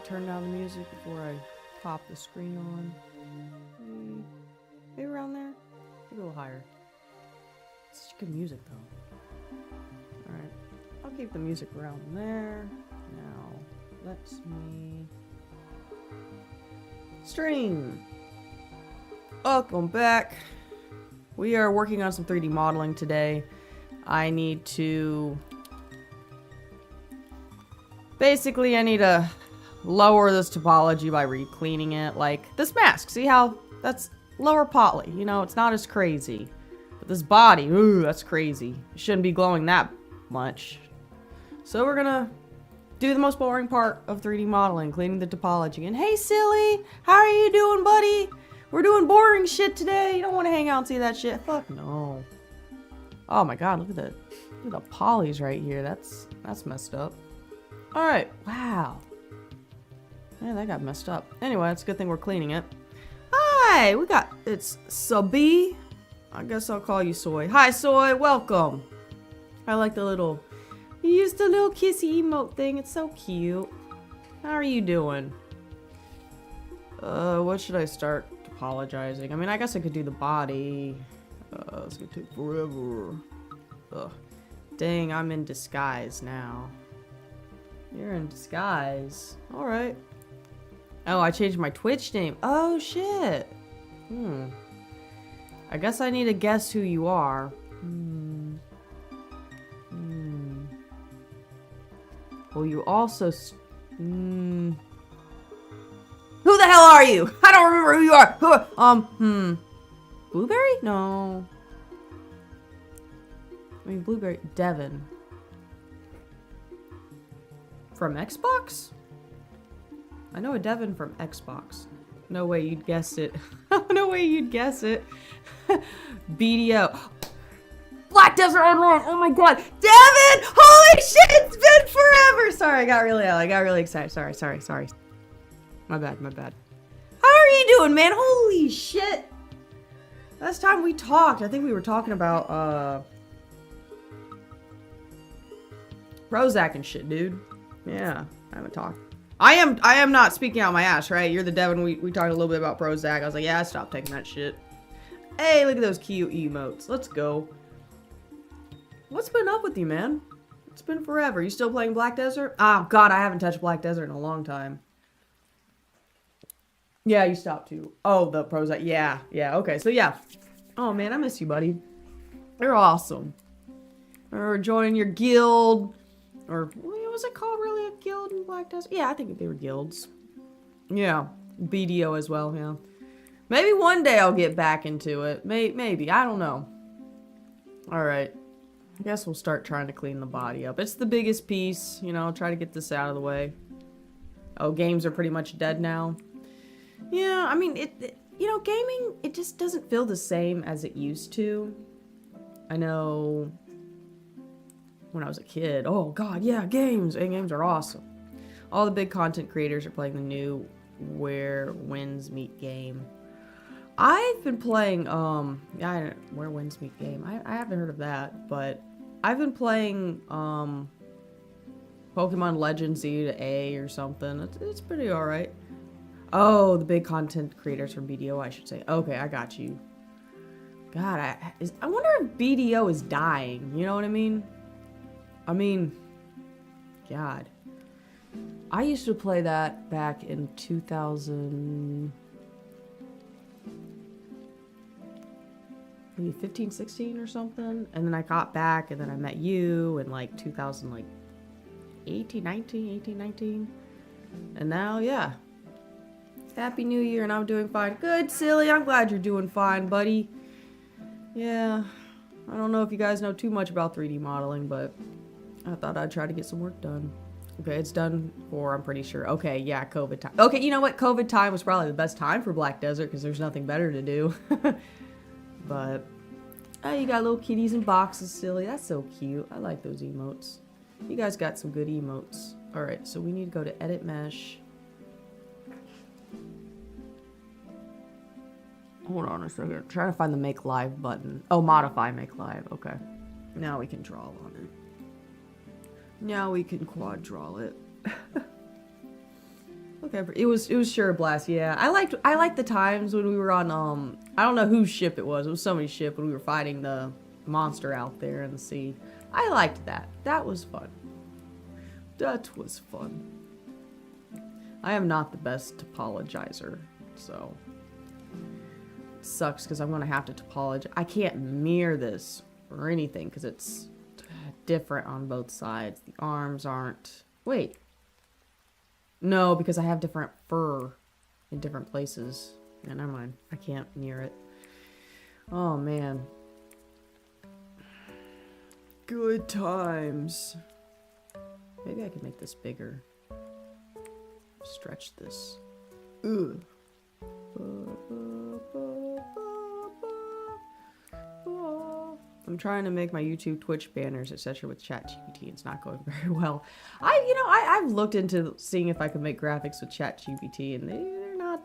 turn down the music before I pop the screen on. Maybe around there? Maybe a little higher. It's such good music though. Alright. I'll keep the music around there. Now, let me stream. Welcome back. We are working on some 3D modeling today. I need to... Basically, I need to lower this topology by re-cleaning it. Like, this mask. See how that's lower poly? You know, it's not as crazy. But this body, ooh, that's crazy. It shouldn't be glowing that much. So we're gonna do the most boring part of 3D modeling, cleaning the topology. And hey, silly! How are you doing, buddy? We're doing boring shit today. You don't want to hang out and see that shit. Fuck no. Oh my god, look at that. Look at the polys right here. That's messed up. Alright, wow. Yeah, that got messed up. Anyway, it's a good thing we're cleaning it. Hi! It's Subby. I guess I'll call you Soy. Hi, Soy, welcome. I like the little... You used the little kissy emote thing. It's so cute. How are you doing? What should I start apologizing? I mean, I guess I could do the body. It's gonna take forever. Ugh. Dang, I'm in disguise now. You're in disguise. Alright. Oh, I changed my Twitch name. Oh, shit. I guess I need to guess who you are. Well, you also... Who the hell are you? I don't remember who you are. Blueberry? No. I mean, Blueberry. Devin. From Xbox? I know a Devin from Xbox. No way you'd guess it. No way you'd guess it. BDO. Black Desert Online! Oh my god! Devin! Holy shit! It's been forever! Sorry, I got really excited. Sorry. My bad. How are you doing, man? Holy shit! Last time we talked, I think we were talking about, Prozac and shit, dude. Yeah, I haven't talked. I am not speaking out my ass, right? You're the Devin. We talked a little bit about Prozac. I was like, yeah, stop taking that shit. Hey, look at those cute emotes. Let's go. What's been up with you, man? It's been forever. You still playing Black Desert? Oh, God, I haven't touched Black Desert in a long time. Yeah, you stopped too. Oh, the Prozac. Yeah, okay. So, yeah. Oh, man, I miss you, buddy. You're awesome. Or joining your guild. Or, what was it called, really? A guild in Black Desert? Yeah, I think they were guilds. Yeah. BDO as well, yeah. Maybe one day I'll get back into it. Maybe. I don't know. Alright. I guess we'll start trying to clean the body up. It's the biggest piece, you know, try to get this out of the way. Oh, games are pretty much dead now. Yeah, I mean, you know, gaming, it just doesn't feel the same as it used to. I know when I was a kid, oh god, yeah, games are awesome. All the big content creators are playing the new Where Winds Meet game. I've been playing, Where Winds Meet game. I haven't heard of that, but I've been playing, Pokemon Legends Z to A or something. It's pretty alright. Oh, the big content creators from BDO, I should say. Okay, I got you. God, I wonder if BDO is dying. You know what I mean? I mean, God. I used to play that back in 2000... maybe 15, 16 or something. And then I got back and then I met you in like 2018, 19. And now, yeah. Happy New Year and I'm doing fine. Good, silly. I'm glad you're doing fine, buddy. Yeah. I don't know if you guys know too much about 3D modeling, but I thought I'd try to get some work done. Okay, it's done for, I'm pretty sure. Okay, yeah, COVID time. Okay, you know what? COVID time was probably the best time for Black Desert because there's nothing better to do. But, oh, you got little kitties in boxes, silly. That's so cute. I like those emotes. You guys got some good emotes. Alright, so we need to go to Edit Mesh. Hold on a second. Try to find the Make Live button. Oh, Modify Make Live. Okay. Now we can draw on it. Now we can quad draw it. Okay, it was sure a blast. Yeah, I liked the times when we were on I don't know whose ship it was. It was somebody's ship when we were fighting the monster out there in the sea. I liked that. That was fun. That was fun. I am not the best topologizer, so it sucks because I'm gonna have to topologize. I can't mirror this or anything because it's different on both sides. The arms aren't. Wait. No, because I have different fur in different places. Yeah, never mind. I can't mirror it. Oh, man. Good times. Maybe I can make this bigger. Stretch this. Ugh. I'm trying to make my YouTube, Twitch banners, etc. with ChatGPT. It's not going very well. I've looked into seeing if I could make graphics with ChatGPT, and they're not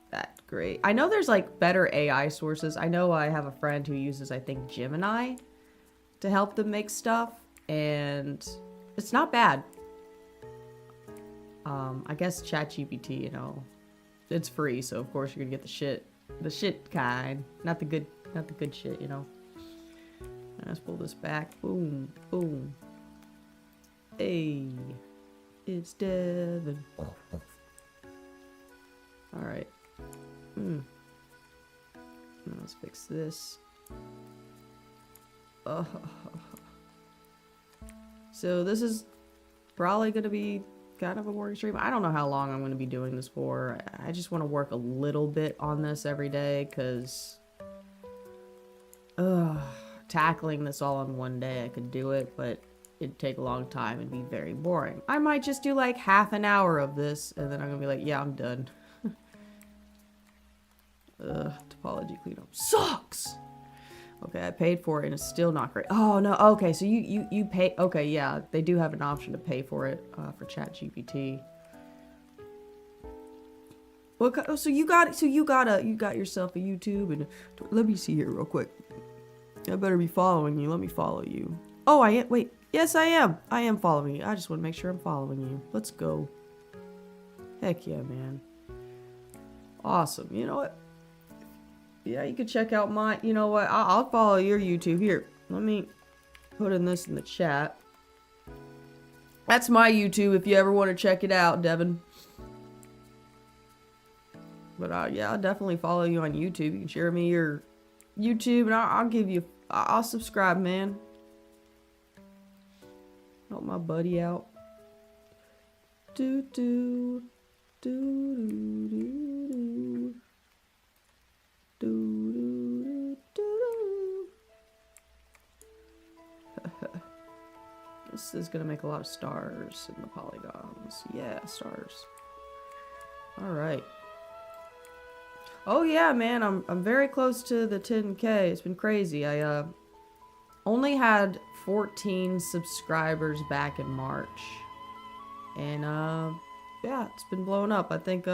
that great. I know there's like better AI sources. I know I have a friend who uses, I think, Gemini to help them make stuff, and it's not bad. I guess ChatGPT, you know, it's free, so of course you're gonna get the shit kind, not the good shit, you know. Let's pull this back. Boom, boom. Hey, it's Devin. All right. Let's fix this. So this is probably gonna be kind of a working stream. I don't know how long I'm gonna be doing this for. I just want to work a little bit on this every day, because tackling this all in one day, I could do it, but it'd take a long time and be very boring. I might just do like half an hour of this, and then I'm gonna be like, yeah, I'm done. Topology cleanup sucks. Okay, I paid for it and it's still not great. Oh no, okay, so you pay. Okay, yeah, they do have an option to pay for it for ChatGPT. Well, so you got yourself a YouTube, and let me see here real quick. I better be following you. Let me follow you. Oh, I am. Wait. Yes, I am. I am following you. I just want to make sure I'm following you. Let's go. Heck yeah, man. Awesome. You know what? Yeah, you could check out my... You know what? I'll follow your YouTube. Here, let me put in this in the chat. That's my YouTube if you ever want to check it out, Devin. But yeah, I'll definitely follow you on YouTube. You can share me your YouTube, and I'll give you... I'll subscribe, man. Help my buddy out. Do do do do do do do do. This is gonna make a lot of stars in the polygons. Yeah, stars. All right. Oh yeah, man, I'm very close to the 10K. It's been crazy. I only had 14 subscribers back in March, and yeah, it's been blowing up. I think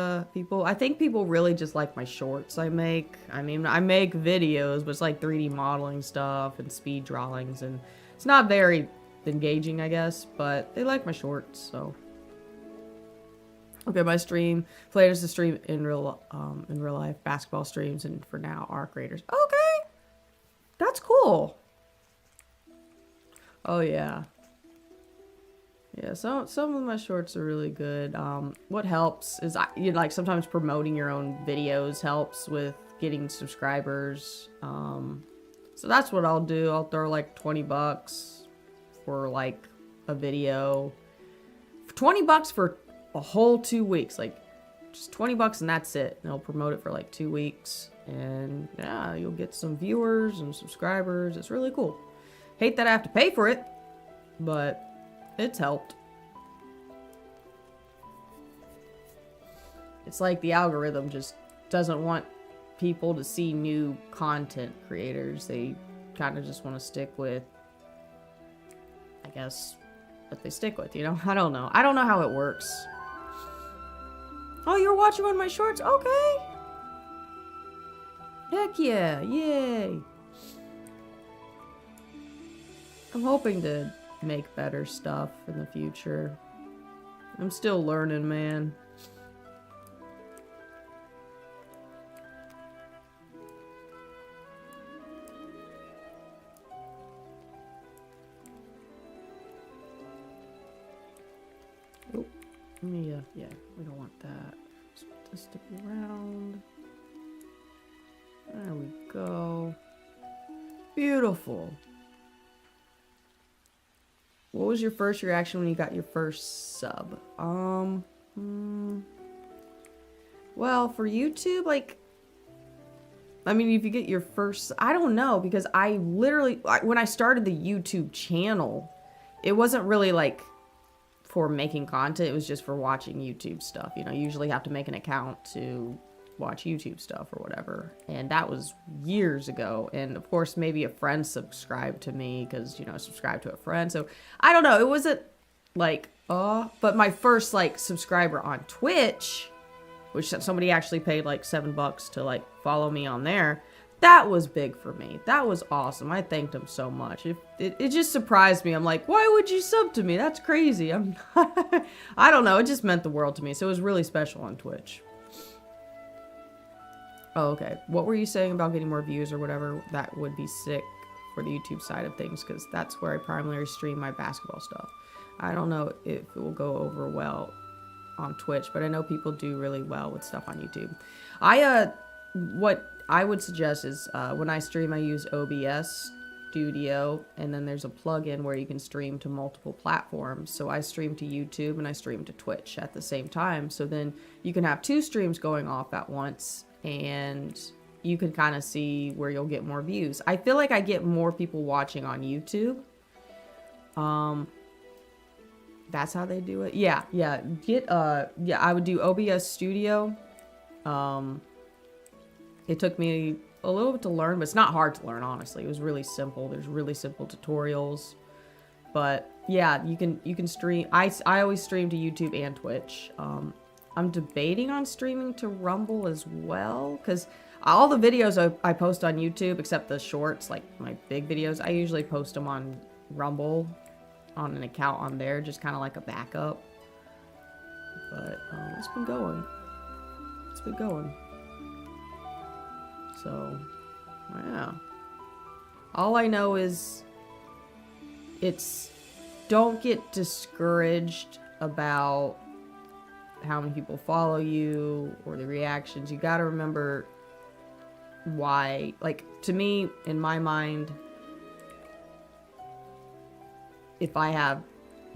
people really just like my shorts I make. I mean, I make videos, but it's like 3D modeling stuff and speed drawings, and it's not very engaging, I guess, but they like my shorts, so. Okay, my stream plan is to stream in real life basketball streams, and for now, Arc Raiders. Okay, that's cool. Oh yeah, yeah. Some of my shorts are really good. What helps is like sometimes promoting your own videos helps with getting subscribers. So that's what I'll do. I'll throw like $20 for like a video. $20 for a whole 2 weeks, like just $20 and that's it. And I'll promote it for like 2 weeks, and yeah, you'll get some viewers and subscribers. It's really cool. Hate that I have to pay for it, but it's helped. It's like the algorithm just doesn't want people to see new content creators. They kind of just want to stick with, I guess, what they stick with, you know? I don't know. I don't know how it works. Oh, you're watching one of my shorts? Okay. Heck yeah. Yay. I'm hoping to make better stuff in the future. I'm still learning, man. Oh, let me, yeah, we don't want that. Let's put this to be round. There we go. Beautiful. What was your first reaction when you got your first sub? Well, for YouTube, like, I mean, if you get your first, I don't know, because I literally, when I started the YouTube channel, it wasn't really like for making content. It was just for watching YouTube stuff. You know, you usually have to make an account to watch YouTube stuff or whatever. And that was years ago. And of course, maybe a friend subscribed to me because, you know, I subscribed to a friend. So I don't know. It wasn't like, but my first like subscriber on Twitch, which somebody actually paid like $7 to like follow me on there. That was big for me. That was awesome. I thanked him so much. It just surprised me. I'm like, why would you sub to me? That's crazy. I don't know. It just meant the world to me. So it was really special on Twitch. Oh, okay. What were you saying about getting more views or whatever? That would be sick for the YouTube side of things because that's where I primarily stream my basketball stuff. I don't know if it will go over well on Twitch, but I know people do really well with stuff on YouTube. What I would suggest is when I stream, I use OBS Studio, and then there's a plugin where you can stream to multiple platforms. So I stream to YouTube and I stream to Twitch at the same time. So then you can have two streams going off at once, and you can kind of see where you'll get more views. I feel like I get more people watching on YouTube. That's how they do it. Yeah. I would do OBS Studio. It took me a little bit to learn, but it's not hard to learn, honestly. It was really simple. There's really simple tutorials. But yeah, you can stream. I always stream to YouTube and Twitch. I'm debating on streaming to Rumble as well, because all the videos I post on YouTube, except the shorts, like my big videos, I usually post them on Rumble, on an account on there, just kind of like a backup. But it's been going. It's been going. So, yeah. All I know is don't get discouraged about how many people follow you or the reactions. You got to remember why. Like, to me, in my mind, if I have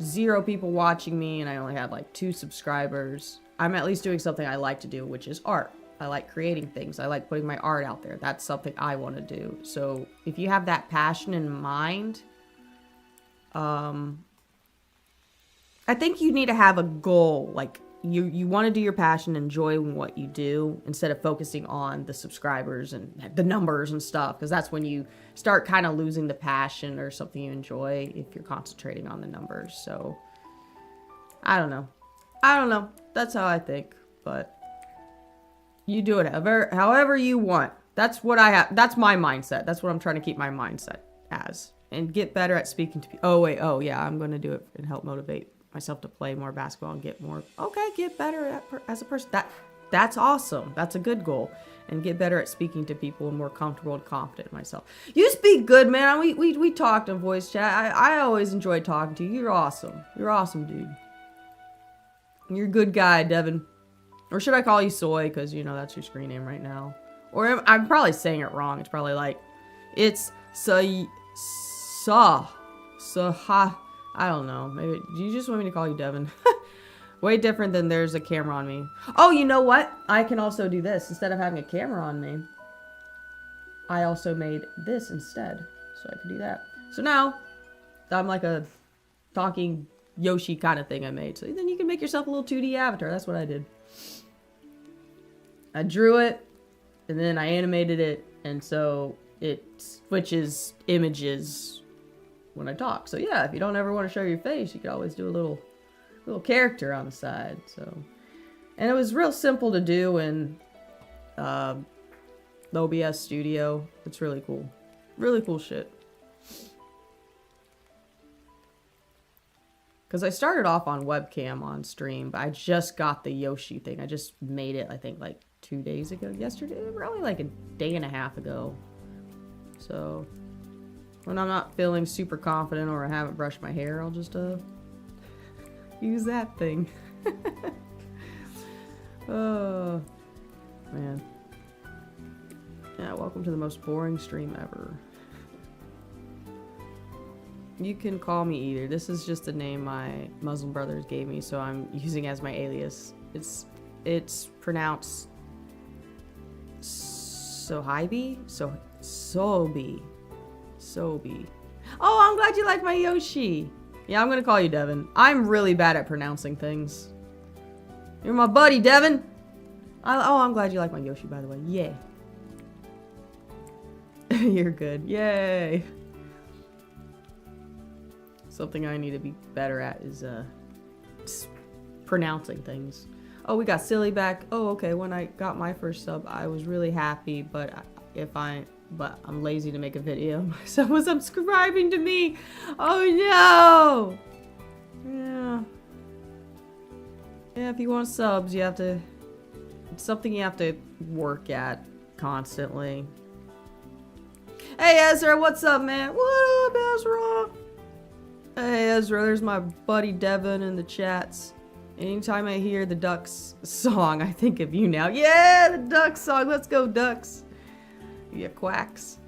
0 people watching me and I only have like 2 subscribers, I'm at least doing something I like to do, which is art. I like creating things. I like putting my art out there. That's something I want to do. So if you have that passion in mind, I think you need to have a goal. Like you want to do your passion, enjoying what you do, instead of focusing on the subscribers and the numbers and stuff, because that's when you start kind of losing the passion or something you enjoy if you're concentrating on the numbers. So I don't know. That's how I think, but you do it however you want. That's what I have. That's my mindset. That's what I'm trying to keep my mindset as, and get better at speaking to people. Oh yeah, I'm going to do it and help motivate myself to play more basketball and get more. Okay, get better as a person. That's awesome. That's a good goal. And get better at speaking to people and more comfortable and confident in myself. You speak good, man. We talked in voice chat. I always enjoy talking to you. You're awesome. You're awesome, dude. You're a good guy, Devin. Or should I call you Soy? Because, you know, that's your screen name right now. Or I'm probably saying it wrong. It's probably like, it's I don't know. Maybe, do you just want me to call you Devin? Way different than there's a camera on me. Oh, you know what? I can also do this. Instead of having a camera on me, I also made this instead. So I could do that. So now, I'm like a talking Yoshi kind of thing I made. So then you can make yourself a little 2D avatar. That's what I did. I drew it, and then I animated it, and so it switches images when I talk. So yeah, if you don't ever want to show your face, you could always do a little character on the side. So, and it was real simple to do in the OBS Studio. It's really cool. Really cool shit. Because I started off on webcam on stream, but I just got the Yoshi thing. I just made it, I think, like 2 days ago. Yesterday, probably like a day and a half ago. So, when I'm not feeling super confident or I haven't brushed my hair, I'll just Use that thing. Oh, man. Yeah, welcome to the most boring stream ever. You can call me either. This is just a name my Muslim brothers gave me, so I'm using as my alias. It's pronounced Sohibi? Sobi. Oh, I'm glad you like my Yoshi. Yeah, I'm gonna call you Devin. I'm really bad at pronouncing things. You're my buddy, Devin. Oh, I'm glad you like my Yoshi, by the way. Yay. You're good. Yay. Something I need to be better at is pronouncing things. Oh, we got Silly back. Oh, okay. When I got my first sub, I was really happy, but I'm lazy to make a video. Someone subscribing to me. Oh no. Yeah. Yeah, if you want subs, you have to. It's something you have to work at constantly. Hey Ezra, what's up, man? What up, Ezra? Hey Ezra, there's my buddy Devin in the chats. Anytime I hear the Ducks song, I think of you now. Yeah, the Ducks song. Let's go, Ducks. Yeah, quacks.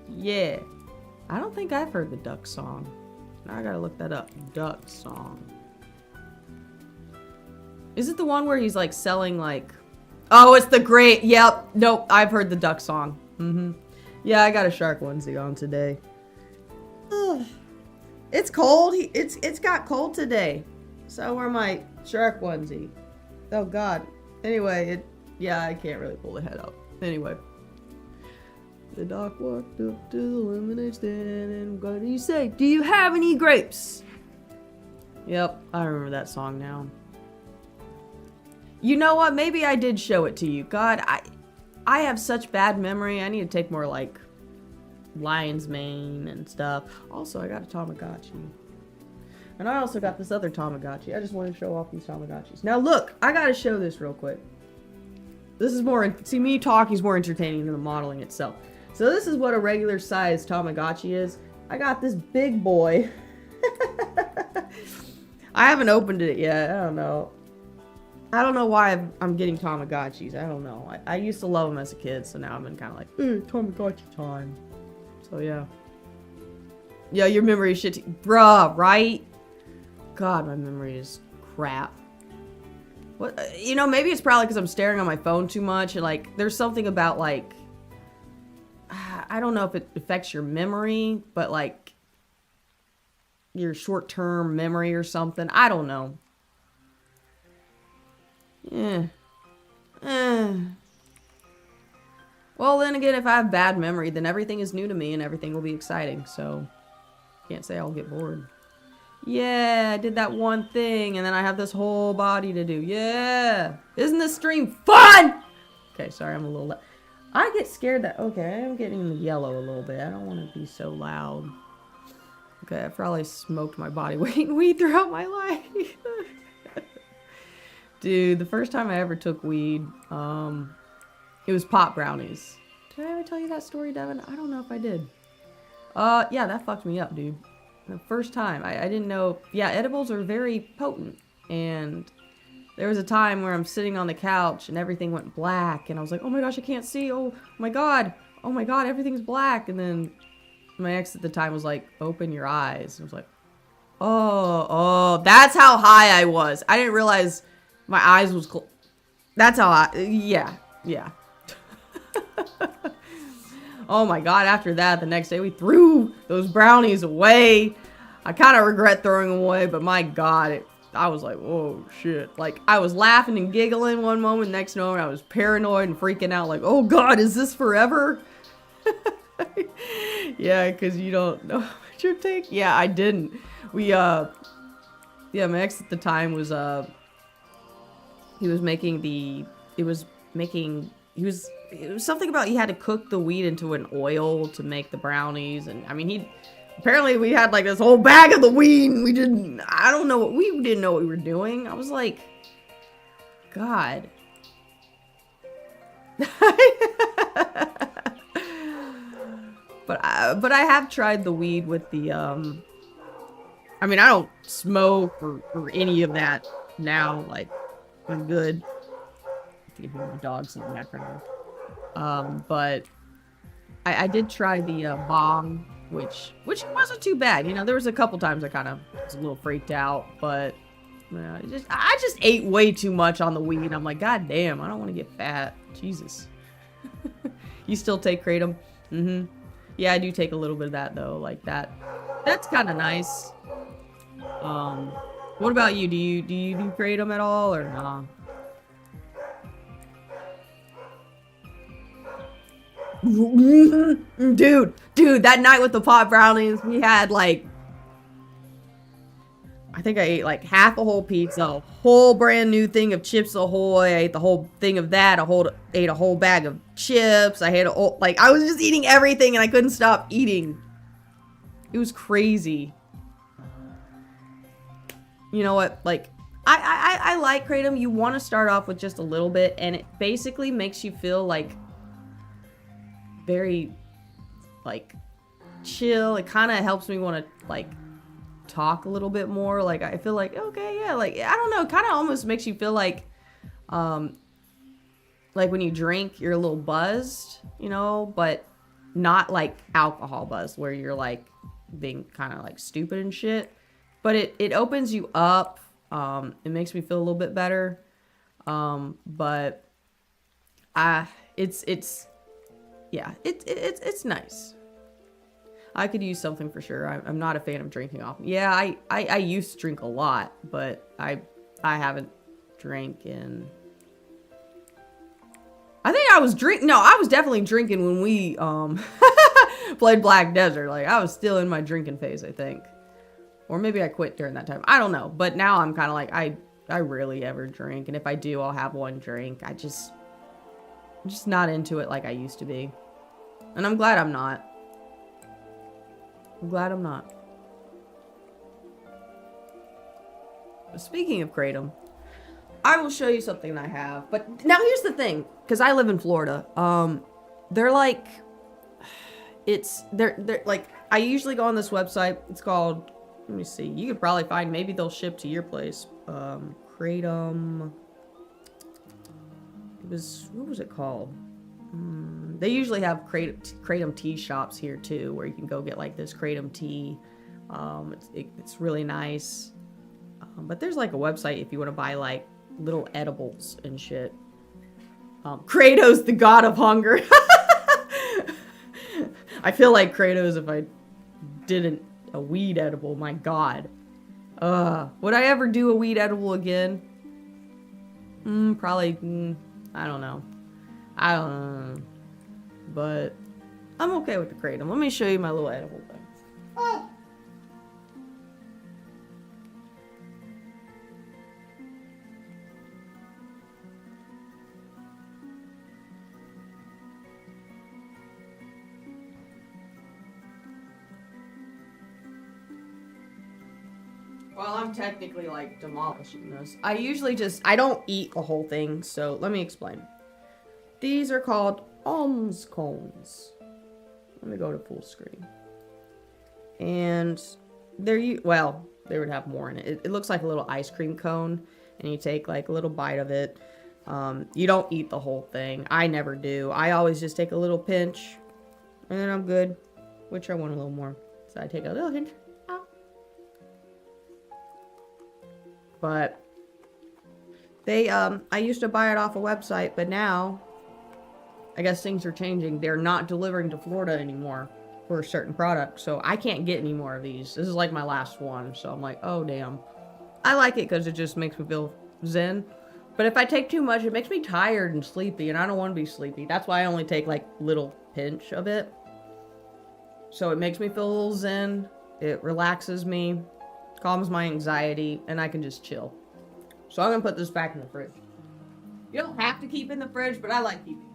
Yeah. I don't think I've heard the Ducks song. Now I gotta look that up. Ducks song. Is it the one where he's like selling like... Oh, it's the great... Yep. Nope. I've heard the Duck song. Yeah, I got a shark onesie on today. Ugh. It's cold. It's got cold today. So I wear my shark onesie. Oh god. Anyway, yeah, I can't really pull the head up. Anyway. The doc walked up to the lemonade stand and what did he say? Do you have any grapes? Yep, I remember that song now. You know what? Maybe I did show it to you. God, I have such bad memory. I need to take more like lion's mane and stuff. Also, I got a Tamagotchi. And I also got this other Tamagotchi. I just want to show off these Tamagotchis. Now look, I gotta show this real quick. This is more, see me talking is more entertaining than the modeling itself. So this is what a regular size Tamagotchi is. I got this big boy. I haven't opened it yet. I don't know. I don't know why I'm getting Tamagotchis. I don't know. I used to love them as a kid, so now I've been kind of like, Tamagotchi time. So yeah. Yeah, your memory is shit. Bruh, right? God, my memory is crap. What? You know, maybe it's probably because I'm staring on my phone too much, and like, there's something about like, I don't know if it affects your memory, but like, your short-term memory or something. I don't know. Yeah. Well, then again, if I have bad memory, then everything is new to me and everything will be exciting, so can't say I'll get bored. Yeah, I did that one thing, and then I have this whole body to do. Yeah! Isn't this stream fun? Okay, sorry, I'm a little... I get scared that... Okay, I am getting the yellow a little bit. I don't want to be so loud. Okay, I probably smoked my body weight in weed throughout my life. Dude, the first time I ever took weed, it was pot brownies. Did I ever tell you that story, Devin? I don't know if I did. Yeah, that fucked me up, dude. The first time. I didn't know... Yeah, edibles are very potent. And there was a time where I'm sitting on the couch and everything went black. And I was like, oh my gosh, I can't see. Oh my god. Oh my god, everything's black. And then my ex at the time was like, open your eyes. And I was like, oh, that's how high I was. I didn't realize my eyes was closed. That's how yeah. Oh my god, after that, the next day we threw those brownies away. I kind of regret throwing them away, but my god, I was like, oh shit. Like, I was laughing and giggling one moment, next moment I was paranoid and freaking out like, oh god, is this forever? Yeah, because you don't know what you're taking. Yeah, I didn't. We, yeah, my ex at the time was, he was making the, it was something about you had to cook the weed into an oil to make the brownies, and I mean, apparently we had like this whole bag of the weed, and we didn't know what we were doing. I was like, God. But I have tried the weed with the, I I mean, I don't smoke or any of that now. Like, I'm good. You can hear my dogs in the background. But I did try the bong, which wasn't too bad. You know, there was a couple times I kind of was a little freaked out, but I just ate way too much on the weed. I'm like, God damn, I don't want to get fat. Jesus. You still take kratom? Mm-hmm. Yeah, I do take a little bit of that though, like that. That's kind of nice. What about you? Do you do kratom at all or nah? Dude, that night with the pot brownies, we had like, I think I ate like half a whole pizza, a whole brand new thing of Chips Ahoy. I ate the whole thing of that. Ate a whole bag of chips. I had like I was just eating everything and I couldn't stop eating. It was crazy. You know what? Like, I like kratom. You want to start off with just a little bit, and it basically makes you feel like very like chill. It kind of helps me want to like talk a little bit more. Like I feel like, okay, yeah, like I don't know, it kind of almost makes you feel like when you drink you're a little buzzed, you know, but not like alcohol buzz where you're like being kind of like stupid and shit, but it opens you up. It makes me feel a little bit better. But it's nice. I could use something for sure. I'm not a fan of drinking often. Yeah, I used to drink a lot, but I haven't drank in... I think I was I was definitely drinking when we played Black Desert. Like, I was still in my drinking phase, I think. Or maybe I quit during that time. I don't know. But now I'm kind of like, I rarely ever drink. And if I do, I'll have one drink. I'm just not into it like I used to be. And I'm glad I'm not. But speaking of kratom, I will show you something I have. But now here's the thing, because I live in Florida. They're like, they're like, I usually go on this website. It's called, let me see. You could probably find, maybe they'll ship to your place. Kratom. What was it called? They usually have kratom tea shops here too, where you can go get like this kratom tea. It's really nice. But there's like a website if you want to buy like little edibles and shit. Kratos, the god of hunger. I feel like Kratos if I did a weed edible. My god. Would I ever do a weed edible again? Probably. I don't know. But I'm okay with the kratom. Let me show you my little edible thing. Oh. Well, I'm technically like demolishing this. I don't eat the whole thing, so let me explain. These are called alms cones. Let me go to full screen. And they would have more in it. It looks like a little ice cream cone, and you take like a little bite of it. You don't eat the whole thing. I never do. I always just take a little pinch, and then I'm good. Which I want a little more, so I take a little pinch. But they, I used to buy it off a website, but now I guess things are changing. They're not delivering to Florida anymore for a certain product, so I can't get any more of these. This is like my last one, so I'm like, oh damn. I like it because it just makes me feel zen. But if I take too much, it makes me tired and sleepy, and I don't want to be sleepy. That's why I only take like little pinch of it. So it makes me feel a little zen. It relaxes me, calms my anxiety, and I can just chill. So I'm gonna put this back in the fridge. You don't have to keep it in the fridge, but I like keeping it.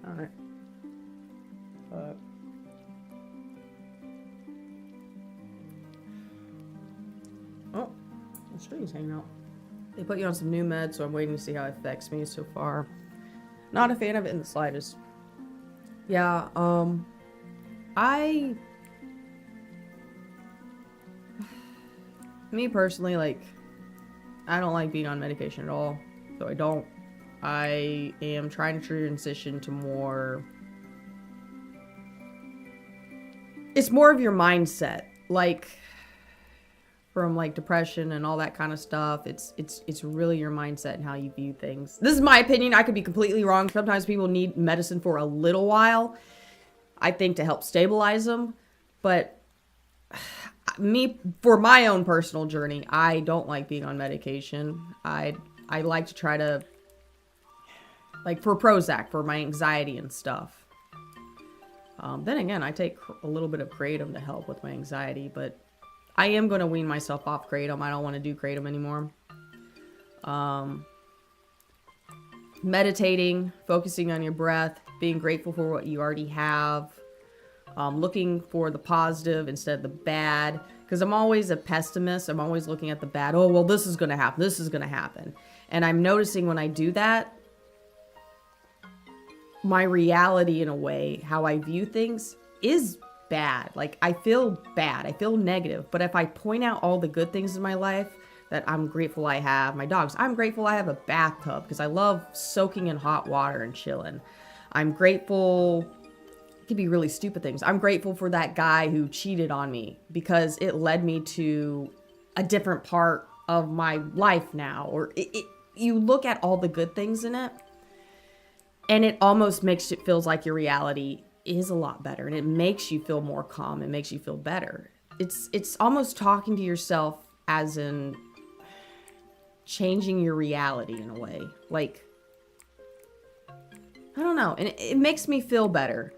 Alright. The string's hanging out. They put you on some new meds, so I'm waiting to see how it affects me so far. Not a fan of it in the slightest. Yeah, me personally, like, I don't like being on medication at all. So I am trying to transition to more... It's more of your mindset. Like, from, like, depression and all that kind of stuff. It's really your mindset and how you view things. This is my opinion. I could be completely wrong. Sometimes people need medicine for a little while, I think, to help stabilize them. But... for my own personal journey, I don't like being on medication. I like to try to, like, for Prozac, for my anxiety and stuff. Then again, I take a little bit of kratom to help with my anxiety, but I am going to wean myself off kratom. I don't want to do kratom anymore. Meditating, focusing on your breath, being grateful for what you already have. Looking for the positive instead of the bad, because I'm always a pessimist. I'm always looking at the bad. Oh, well, this is going to happen. This is going to happen. And I'm noticing when I do that, my reality, in a way, how I view things is bad. Like, I feel bad. I feel negative. But if I point out all the good things in my life that I'm grateful I have, my dogs, I'm grateful I have a bathtub because I love soaking in hot water and chilling. I'm grateful... Could be really stupid things. I'm grateful for that guy who cheated on me because it led me to a different part of my life now. Or you look at all the good things in it, and it almost makes it feels like your reality is a lot better, and it makes you feel more calm. It makes you feel better. It's almost talking to yourself as in changing your reality in a way. Like, I don't know, and it makes me feel better.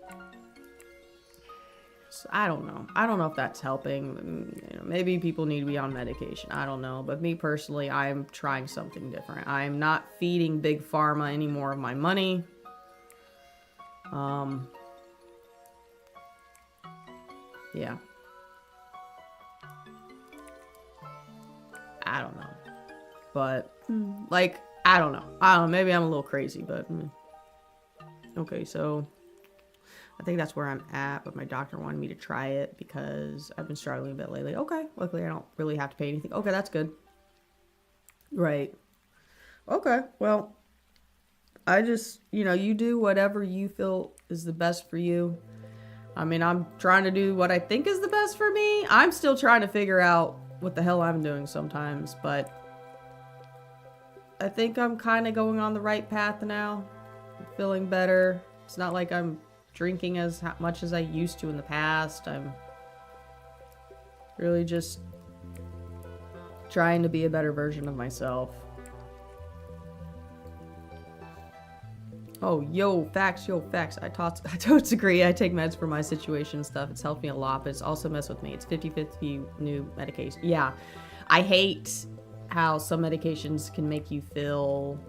I don't know. I don't know if that's helping. You know, maybe people need to be on medication. I don't know. But me personally, I'm trying something different. I'm not feeding Big Pharma any more of my money. Yeah. I don't know. But, like, I don't know. Maybe I'm a little crazy, but... Okay, so... I think that's where I'm at, but my doctor wanted me to try it because I've been struggling a bit lately. Okay, luckily I don't really have to pay anything. Okay, that's good. Right. Okay, well, I just, you do whatever you feel is the best for you. I mean, I'm trying to do what I think is the best for me. I'm still trying to figure out what the hell I'm doing sometimes, but I think I'm kind of going on the right path now. I'm feeling better. It's not like I'm drinking as much as I used to in the past. I'm really just trying to be a better version of myself. Oh, yo, facts. I totally agree. I take meds for my situation and stuff. It's helped me a lot, but it's also messed with me. It's 50-50 new medication. Yeah, I hate how some medications can make you feel...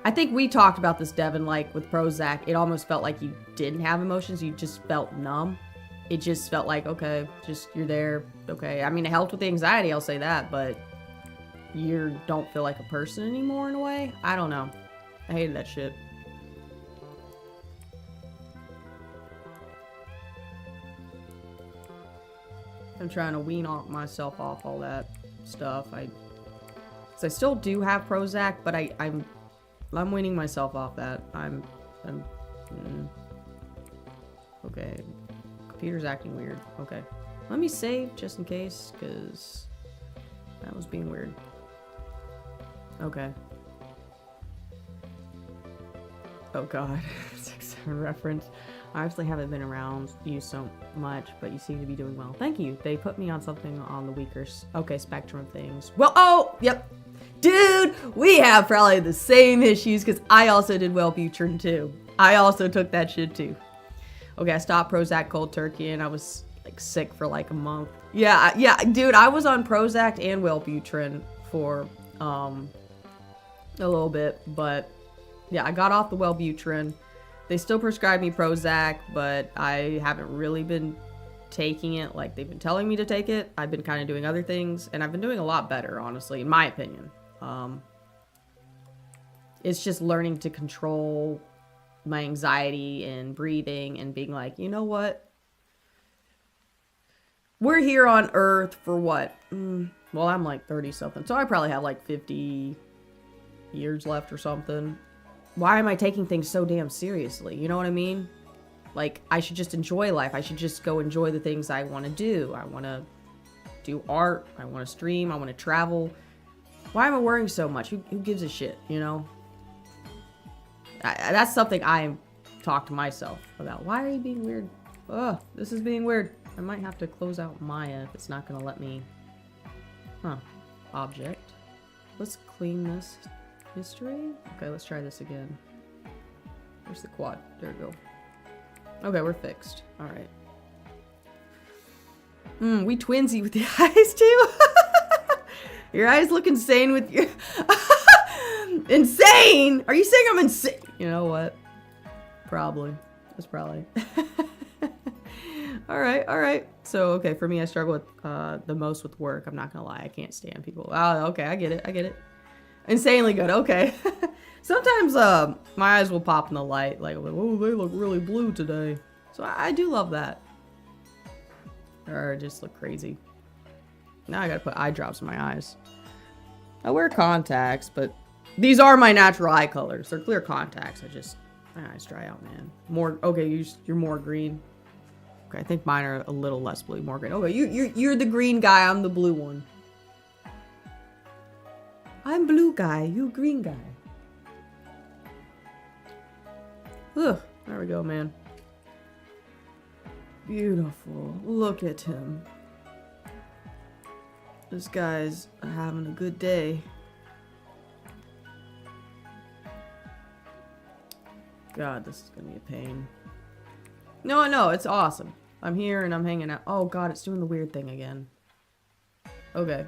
I think we talked about this, Devin, like with Prozac, it almost felt like you didn't have emotions. You just felt numb. It just felt like, okay, just you're there. Okay. I mean, it helped with the anxiety, I'll say that, but you don't feel like a person anymore in a way. I don't know. I hated that shit. I'm trying to wean myself off all that stuff. So I still do have Prozac, but I'm weaning myself off that. Okay. Computer's acting weird. Okay. Let me save just in case, because that was being weird. Okay. Oh god. 6-7 reference. I actually haven't been around you so much, but you seem to be doing well. Thank you. They put me on something on the weaker spectrum of things. Well, oh, yep. Dude, we have probably the same issues because I also did Wellbutrin too. I also took that shit too. Okay, I stopped Prozac cold turkey and I was like sick for like a month. Yeah, dude, I was on Prozac and Wellbutrin for a little bit, but yeah, I got off the Wellbutrin. They still prescribe me Prozac, but I haven't really been taking it like they've been telling me to take it. I've been kind of doing other things, and I've been doing a lot better, honestly, in my opinion. It's just learning to control my anxiety and breathing and being like, you know what? We're here on Earth for what? Well, I'm like 30 something, so I probably have like 50 years left or something. Why am I taking things so damn seriously? You know what I mean? Like, I should just enjoy life. I should just go enjoy the things I want to do. I want to do art. I want to stream. I want to travel. Why am I worrying so much? Who gives a shit, you know? That's something I talk to myself about. Why are you being weird? Ugh, this is being weird. I might have to close out Maya if it's not going to let me. Huh. Object. Let's clean this history. Okay, let's try this again. Where's the quad? There we go. Okay, we're fixed. All right. We twinsy with the eyes too. Your eyes look insane with your... Insane? Are you saying I'm insane? You know what? Probably. That's probably. All right. So, okay, for me, I struggle with the most with work. I'm not gonna lie. I can't stand people. Oh, okay, I get it. Insanely good. Okay. Sometimes my eyes will pop in the light, like, oh, they look really blue today. So I do love that. Or just look crazy. Now I gotta put eye drops in my eyes. I wear contacts, but these are my natural eye colors. They're clear contacts. My eyes dry out, man. More. Okay, you're more green. Okay, I think mine are a little less blue, more green. Okay, you're the green guy. I'm the blue one. I'm blue guy. You green guy. Ugh, there we go, man. Beautiful. Look at him. This guy's having a good day. God, this is gonna be a pain. No, it's awesome. I'm here and I'm hanging out. Oh God, it's doing the weird thing again. Okay.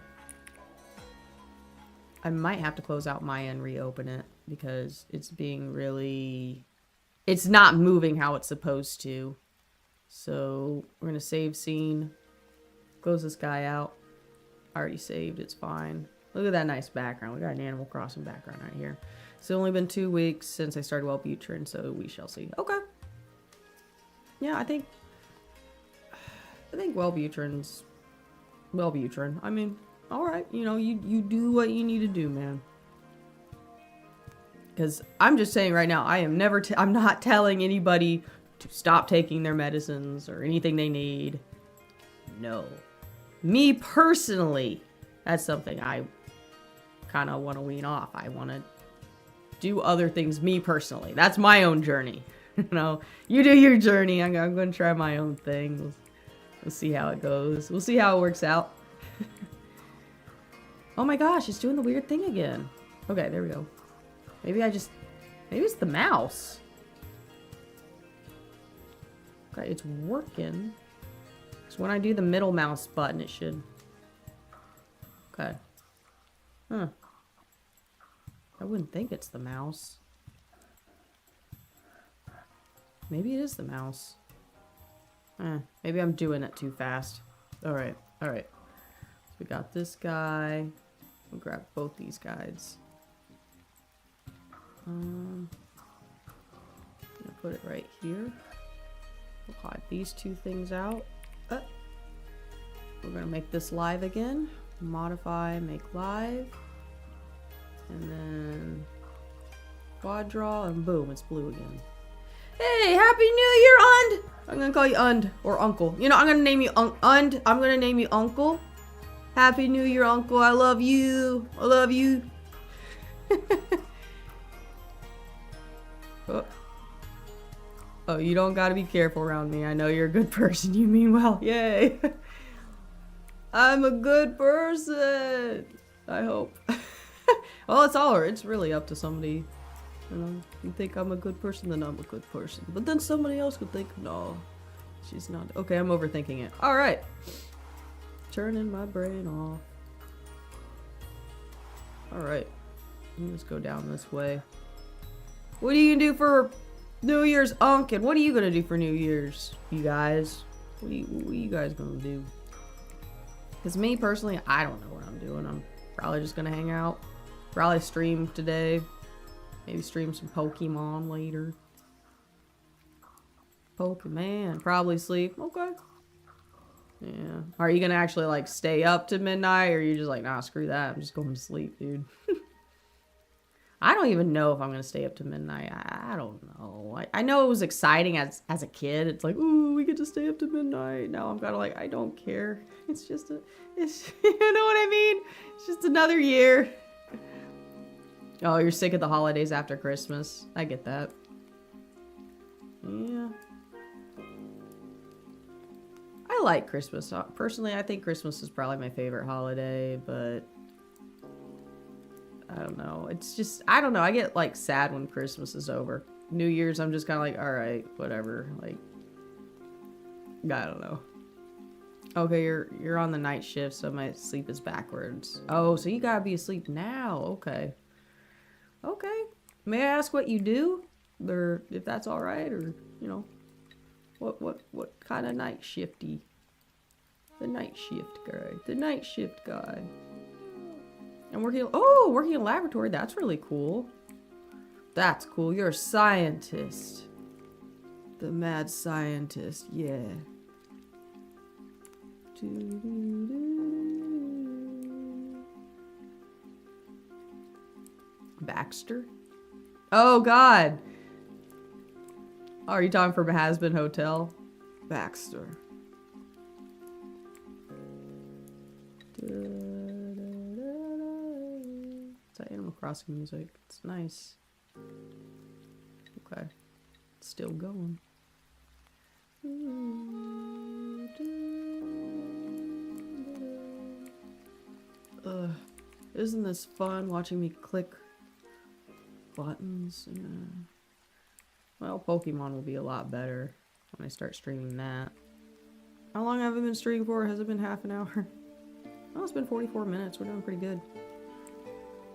I might have to close out Maya and reopen it because it's being really... It's not moving how it's supposed to. So we're gonna save scene. Close this guy out. I already saved, it's fine. Look at that nice background. We got an Animal Crossing background right here. It's only been 2 weeks since I started Wellbutrin, so we shall see. Okay. Yeah, I think Wellbutrin's Wellbutrin. I mean, all right, you know, you do what you need to do, man. Because I'm just saying right now, I'm not telling anybody to stop taking their medicines or anything they need. No. Me personally, that's something I kind of want to wean off. I want to do other things me personally. That's my own journey. You know, you do your journey. I'm going to try my own thing. We'll see how it goes. We'll see how it works out. Oh my gosh, it's doing the weird thing again. Okay, there we go. Maybe it's the mouse. Okay, it's working. So when I do the middle mouse button, it should... Okay. Huh. I wouldn't think it's the mouse. Maybe it is the mouse. Maybe I'm doing it too fast. Alright. So we got this guy. We'll grab both these guys. I'm gonna put it right here. We'll hide these two things out. We're gonna make this live again. Modify, make live. And then quad draw, and boom, it's blue again. Hey, Happy New Year, Und! I'm gonna call you Und, or Uncle. You know, I'm gonna name you Und. I'm gonna name you Uncle. Happy New Year, Uncle. I love you. I love you. Oh, you don't gotta be careful around me. I know you're a good person. You mean well. Yay. I'm a good person. I hope. Well, it's really up to somebody. You know, you think I'm a good person, then I'm a good person. But then somebody else could think, no, she's not. Okay, I'm overthinking it. All right. Turning my brain off. All right. Let's go down this way. What are you gonna do for New Year's, Unc? And what are you gonna do for New Year's, you guys? What are you guys gonna do? Because me personally, I don't know what I'm doing. I'm probably just gonna hang out. Probably stream today. Maybe stream some Pokemon later. Pokemon. Probably sleep. Okay. Yeah. Are you gonna actually like stay up to midnight, or are you just like, nah, screw that, I'm just going to sleep, dude? I don't even know if I'm gonna stay up to midnight. I don't know. I know it was exciting as a kid. It's like, ooh, we get to stay up to midnight. Now I'm kind of like, I don't care. It's just it's you know what I mean? It's just another year. Oh, you're sick of the holidays after Christmas. I get that. Yeah. I like Christmas. Personally, I think Christmas is probably my favorite holiday, but I don't know. It's just, I don't know. I get like sad when Christmas is over. New Year's, I'm just kind of like, all right, whatever. Like, I don't know. Okay, you're on the night shift, so my sleep is backwards. Oh, so you gotta be asleep now. Okay. Okay. May I ask what you do? Or if that's all right, or, you know. What kind of night shifty? The night shift guy. The night shift guy. And working in a laboratory. That's really cool. That's cool. You're a scientist. The mad scientist. Yeah. Baxter? Oh, God. Oh, are you talking from a has-been hotel? Baxter. It's that Animal Crossing music. It's nice. Okay. It's still going. Isn't this fun watching me click buttons? Well, Pokemon will be a lot better when I start streaming that. How long have I been streaming for? Has it been half an hour? Oh, it's been 44 minutes. We're doing pretty good.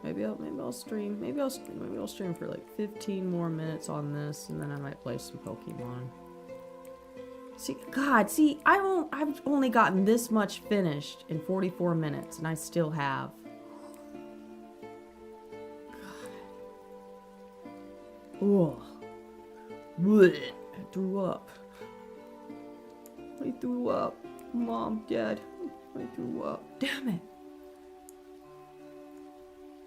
Maybe I'll stream. Maybe I'll stream for like 15 more minutes on this, and then I might play some Pokemon. See, I've only gotten this much finished in 44 minutes, and I still have. God. Ugh. Blech. I threw up. I threw up. Mom, Dad, I threw up. Damn it.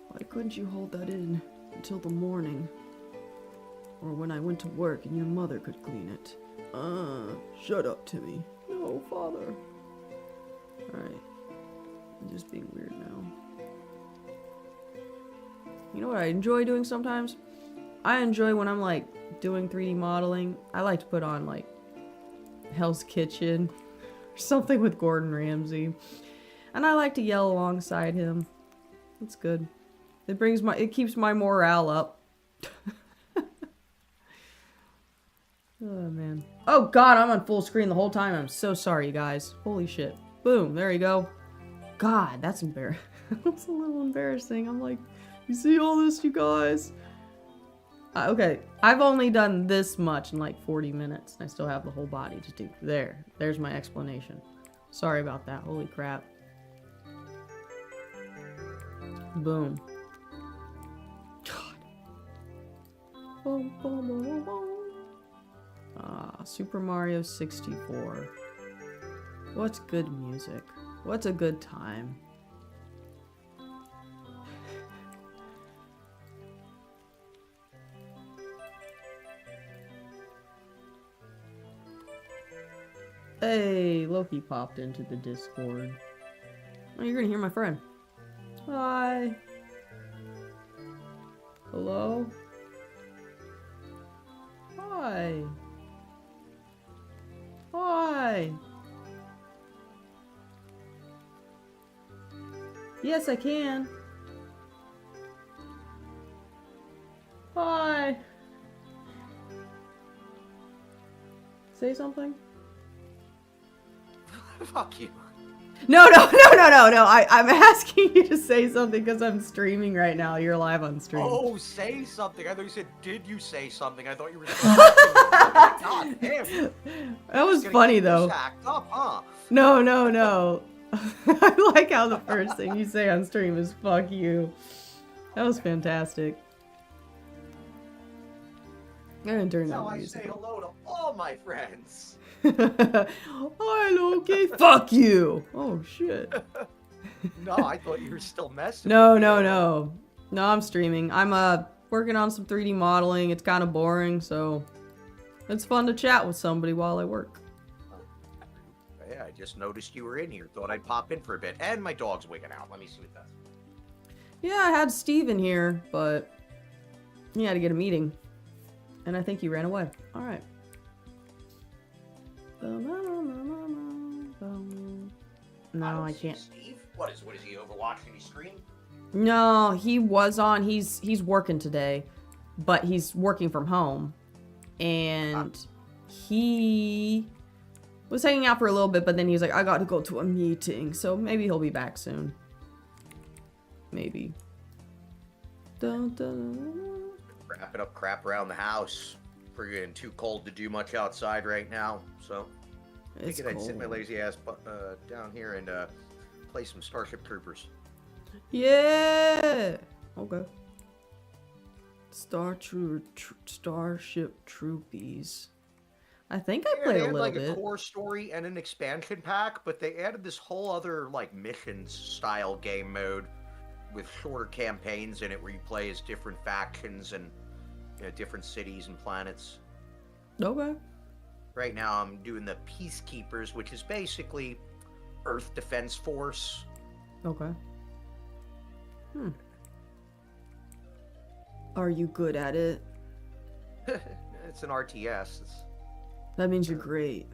Why couldn't you hold that in until the morning? Or when I went to work and your mother could clean it? Shut up, Timmy. No, Father. Alright. I'm just being weird now. You know what I enjoy doing sometimes? I enjoy when I'm like doing 3D modeling. I like to put on like Hell's Kitchen or something with Gordon Ramsay. And I like to yell alongside him. It's good. It keeps my morale up. Oh man. Oh God, I'm on full screen the whole time. I'm so sorry, you guys. Holy shit. Boom, there you go. God, that's embarrassing. That's a little embarrassing. I'm like, you see all this, you guys? Okay, I've only done this much in like 40 minutes, and I still have the whole body to do. There's my explanation. Sorry about that. Holy crap. Boom. God. Super Mario 64. What's good music? What's a good time? Hey, Loki popped into the Discord. Oh, you're gonna hear my friend. Hi. Hello? Hi. Hi. Yes, I can. Hi. Say something. Fuck you. No. I'm asking you to say something because I'm streaming right now. You're live on stream. Oh, say something. I thought you said, did you say something? I thought you were saying something. God damn. That was Gonna funny keep us though. hacked up, huh? No, no, no. I like how the first thing you say on stream is "fuck you." That was fantastic. I didn't turn That's how on the I music. say hello to all my friends. Hi, Loki. Fuck you. Oh shit. No, I thought you were still messing No, with me. no, no. No, I'm streaming. I'm working on some 3D modeling. It's kind of boring, so it's fun to chat with somebody while I work. Yeah, I just noticed you were in here. Thought I'd pop in for a bit. And my dog's wigging out. Let me see what that's. Yeah, I had Steve in here, but he had to get a meeting. And I think he ran away. Alright. No, I can't. Steve? What is he overwatching his stream? No, he was on. He's working today, but he's working from home. And he was hanging out for a little bit, but then he was like, I got to go to a meeting. So maybe he'll be back soon. Maybe. Dun, dun. Wrapping up crap around the house. Friggin' too cold to do much outside right now, so It's figured I'd cold. sit my lazy ass down here and play some Starship Troopers. Yeah. Okay. Starship Troopies. I think I played they a had little like bit. a core story and an expansion pack, but they added this whole other like missions style game mode with shorter campaigns in it where you play as different factions and different cities and planets. Okay. Right now I'm doing the Peacekeepers, which is basically Earth Defense Force. Okay. Are you good at it? It's an RTS. That means you're great.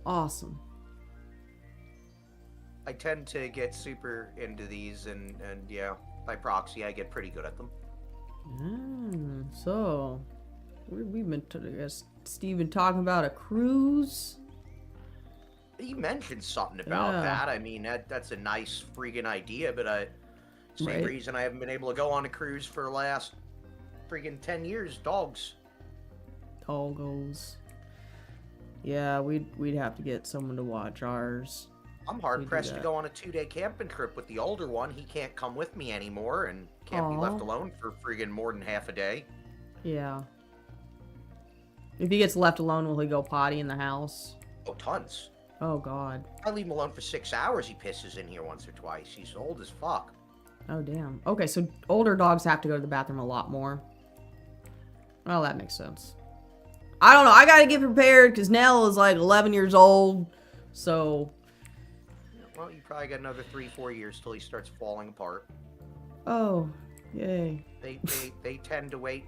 Awesome. I tend to get super into these, and yeah, by proxy, I get pretty good at them. So we've been, I guess, Steven talking about a cruise. You mentioned something about that. I mean, that's a nice freaking idea, but same reason I haven't been able to go on a cruise for the last freaking 10 years. Dogs. Doggos. Yeah, we'd have to get someone to watch ours. I'm hard pressed to go on a 2-day camping trip with the older one. He can't come with me anymore and can't be left alone for friggin' more than half a day. Yeah. If he gets left alone, will he go potty in the house? Oh, tons. Oh, God. I leave him alone for 6 hours. He pisses in here once or twice. He's old as fuck. Oh, damn. Okay, so older dogs have to go to the bathroom a lot more. Well, that makes sense. I don't know. I gotta get prepared because Nell is like 11 years old. So. Well, you probably got another 3-4 years till he starts falling apart. Oh, yay. They tend to wait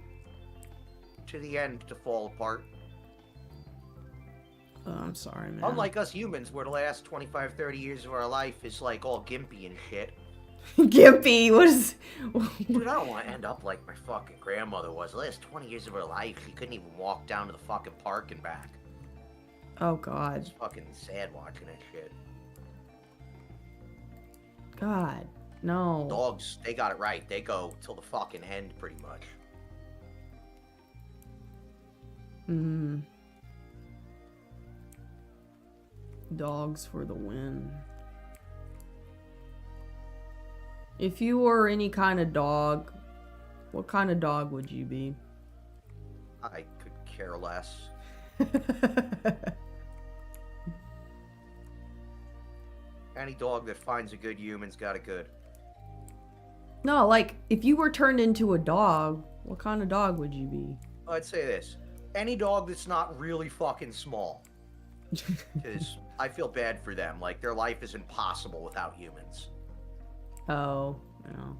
to the end to fall apart. Oh, I'm sorry, man. Unlike us humans, where the last 25-30 years of our life is like all gimpy and shit. Gimpy, what is... Dude, I don't want to end up like my fucking grandmother was. The last 20 years of her life, she couldn't even walk down to the fucking park and back. Oh, God. It's fucking sad watching that shit. God, no. Dogs, they got it right. They go till the fucking end, pretty much. Dogs for the win. If you were any kind of dog, what kind of dog would you be? I could care less. Any dog that finds a good human's got it good. No, like, if you were turned into a dog, what kind of dog would you be? I'd say this. Any dog that's not really fucking small. Because I feel bad for them. Like, their life is impossible without humans. Oh, no.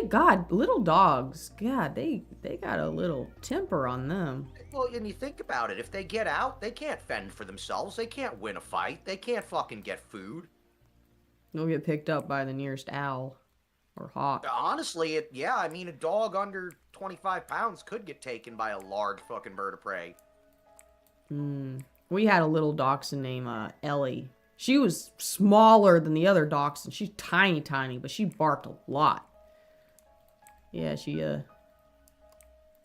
God, little dogs, God, they got a little temper on them. Well, and you think about it. If they get out, they can't fend for themselves. They can't win a fight. They can't fucking get food. They'll get picked up by the nearest owl or hawk. Honestly, yeah, I mean, a dog under 25 pounds could get taken by a large fucking bird of prey. We had a little dachshund named Ellie. She was smaller than the other dachshunds. She's tiny, but she barked a lot. Yeah,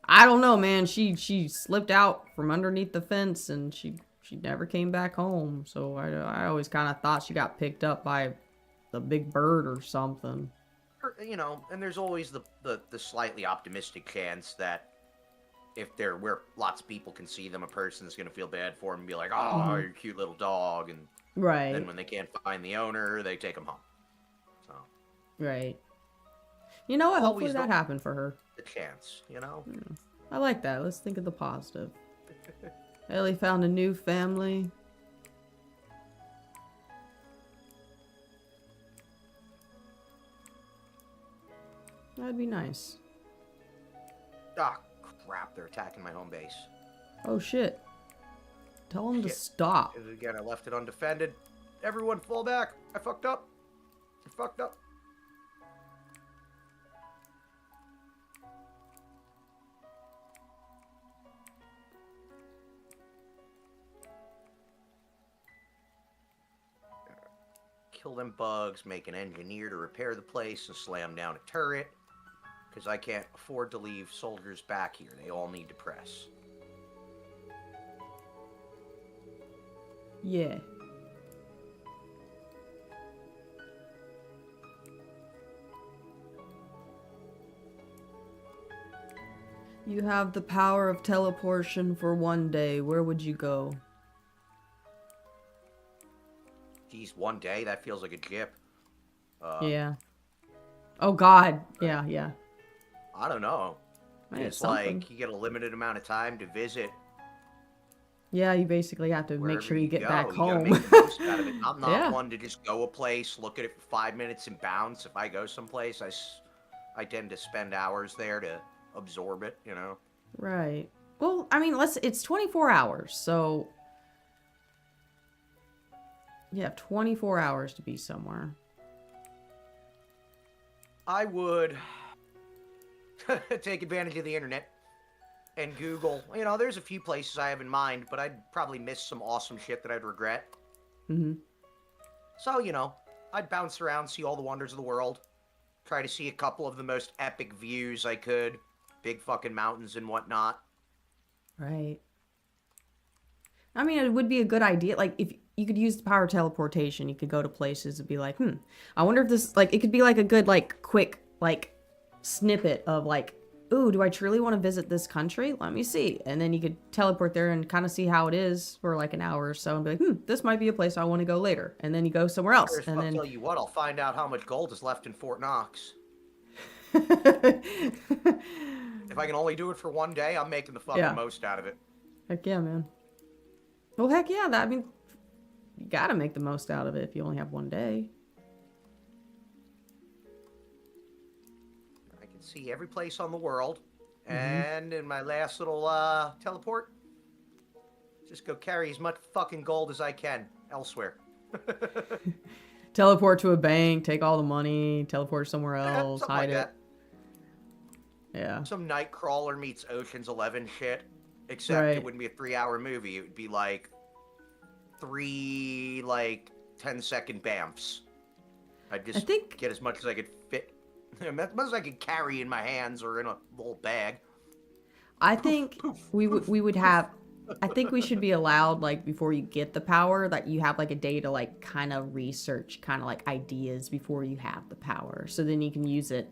I don't know, man. She slipped out from underneath the fence and she she never came back home. So I always kind of thought she got picked up by the big bird or something. You know, and there's always the slightly optimistic chance that if they're where lots of people can see them, a person's gonna feel bad for them and be like, "Oh, your cute little dog," and Right. then when they can't find the owner, they take them home. So Right. You know what? Hopefully always that happened for her. the chance, you know. I like that. Let's think of the positive. Ellie found a new family. That'd be nice. Ah, crap! They're attacking my home base. Oh shit. Tell them to Shit. stop. Again, I left it undefended. Everyone, fall back! I fucked up. I fucked up. Kill them bugs, make an engineer to repair the place, and slam down a turret. Because I can't afford to leave soldiers back here. They all need to press. Yeah. You have the power of teleportation for one day. Where would you go? Geez, one day? That feels like a jip. Yeah. Oh god. Yeah, yeah. I don't know. Man, It's something. like you get a limited amount of time to visit. Yeah, you basically have to make Wherever sure you get go. back You gotta home. make the most out of it. I'm not Yeah. one to just go a place, look at it for 5 minutes, and bounce. If I go someplace, I tend to spend hours there to absorb it, you know? Right. Well, I mean, it's 24 hours, so you have 24 hours to be somewhere. I would take advantage of the internet and Google. You know, there's a few places I have in mind, but I'd probably miss some awesome shit that I'd regret. Mm-hmm. So, you know, I'd bounce around, see all the wonders of the world, try to see a couple of the most epic views I could, big fucking mountains and whatnot. Right. I mean, it would be a good idea. Like, if you could use the power of teleportation, you could go to places and be like, I wonder if this, like, it could be like a good, like, quick, like, snippet of, like, ooh, do I truly want to visit this country? Let me see. And then you could teleport there and kind of see how it is for, like, an hour or so and be like, this might be a place I want to go later. And then you go somewhere else. Sure, And I'll then... tell you what, I'll find out how much gold is left in Fort Knox. If I can only do it for one day, I'm making the fucking most out of it. Heck yeah, man. Well, heck yeah. I mean, you gotta make the most out of it if you only have one day. I can see every place on the world. And in my last little teleport, just go carry as much fucking gold as I can elsewhere. Teleport to a bank, take all the money, teleport somewhere else, Something hide like it. that. Yeah. Some Nightcrawler meets Ocean's 11 shit. Except Right. it wouldn't be a 3-hour movie. It would be like 3, 10-second bamfs. I'd just get as much as I could fit. As much as I could carry in my hands or in a little bag. I think we would have... I think we should be allowed, like, before you get the power, that you have, like, a day to, like, kind of research, kind of, like, ideas before you have the power. So then you can use it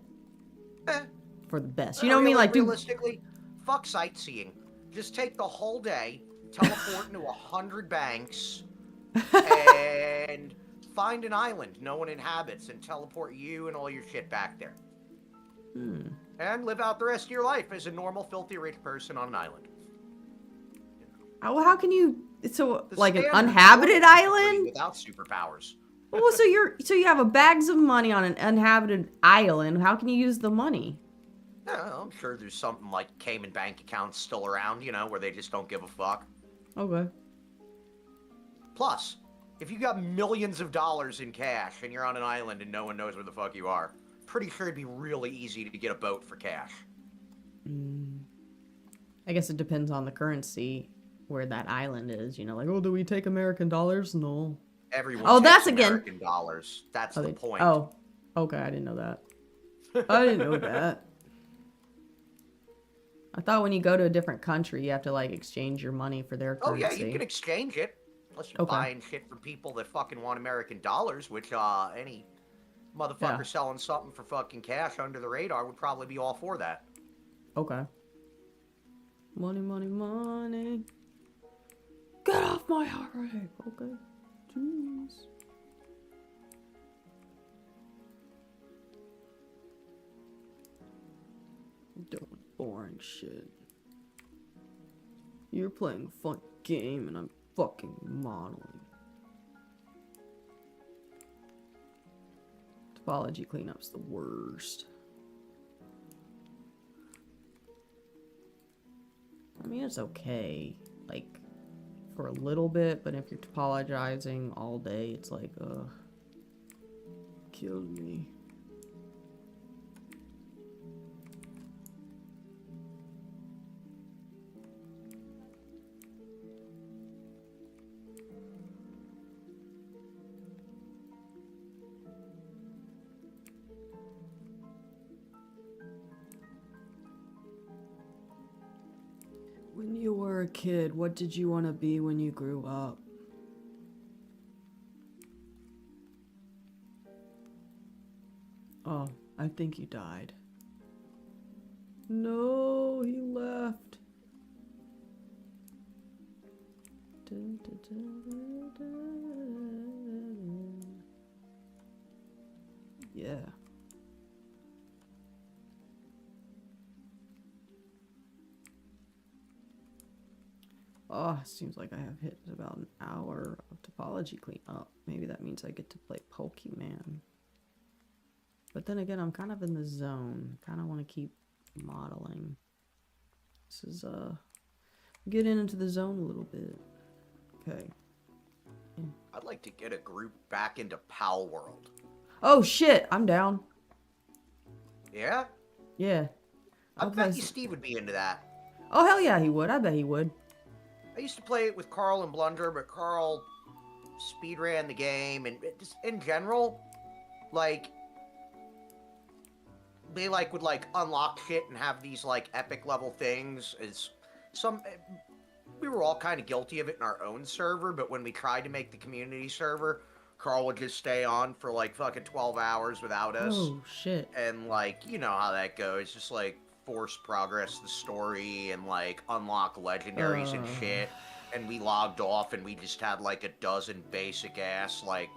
for the best. You know what I mean? Like, realistically, fuck sightseeing. Just take the whole day, teleport into 100 banks, and find an island no one inhabits, and teleport you and all your shit back there. And live out the rest of your life as a normal, filthy rich person on an island. well, how can you... So, The like, an standard uninhabited normal island? without superpowers. Well, so you have a bags of money on an uninhabited island. How can you use the money? Yeah, I'm sure there's something like Cayman bank accounts still around, you know, where they just don't give a fuck. Okay. Plus, if you got millions of dollars in cash and you're on an island and no one knows where the fuck you are, pretty sure it'd be really easy to get a boat for cash. I guess it depends on the currency where that island is. You know, like, oh, do we take American dollars? No. Everyone takes American dollars. That's the point. Oh, okay. I didn't know that. I didn't know that. I thought when you go to a different country, you have to like exchange your money for their Oh currency. yeah, you can exchange it. Unless you're buying shit from people that fucking want American dollars, which any motherfucker selling something for fucking cash under the radar would probably be all for that. Okay. Money, money, money. Get off my heart rate. Okay. Jeez. Doing boring shit. You're playing a fun game and I'm fucking modeling. Topology cleanup's the worst. I mean, it's okay, like, for a little bit, but if you're topologizing all day, it's like, kill me. When you were a kid, what did you want to be when you grew up? Oh, I think he died. No, he left. Yeah. Oh, seems like I have hit about an hour of topology cleanup. Maybe that means I get to play Pokemon. But then again, I'm kind of in the zone. Kind of want to keep modeling. This is, getting into the zone a little bit. Okay. I'd like to get a group back into Pal World. Oh, shit! I'm down. Yeah? Yeah. I bet you Steve would be into that. Oh, hell yeah, he would. I bet he would. I used to play it with Carl and Blunder, but Carl speedran the game, and just in general, like, they, like, would, like, unlock shit and have these, like, epic level things. We were all kind of guilty of it in our own server, but when we tried to make the community server, Carl would just stay on for, like, fucking 12 hours without us. Oh, shit. And, like, you know how that goes. Just, like, force progress the story and, like, unlock legendaries and shit. And we logged off and we just had, like, a dozen basic-ass, like,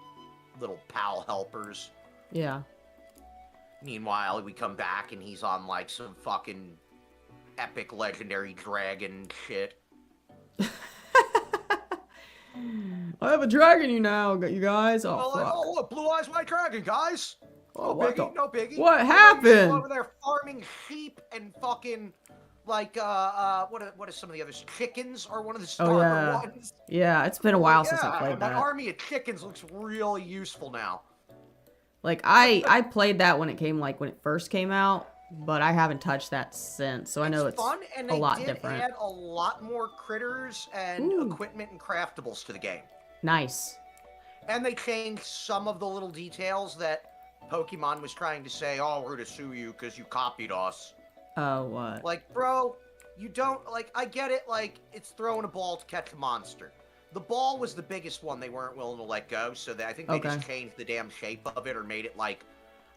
little pal helpers. Yeah. Meanwhile, we come back and he's on, like, some fucking epic legendary dragon shit. I have a dragon you guys. Oh, fuck. Oh, look, Blue Eyes White Dragon, guys. Oh, No biggie. What happened? Over there farming sheep and fucking, like, what are some of the others? Chickens are one of the starter ones. Yeah, it's been a while since I played that. My army of chickens looks really useful now. Like, I played that when it first came out, but I haven't touched that since, so I know it's fun, and a lot did different. Add a lot more critters and equipment and craftables to the game. Nice. And they changed some of the little details that Pokemon was trying to say, oh, we're gonna sue you because you copied us. Oh, what? Like, bro, you don't, like, I get it, like, it's throwing a ball to catch a monster. The ball was the biggest one they weren't willing to let go, so I think they just changed the damn shape of it or made it like,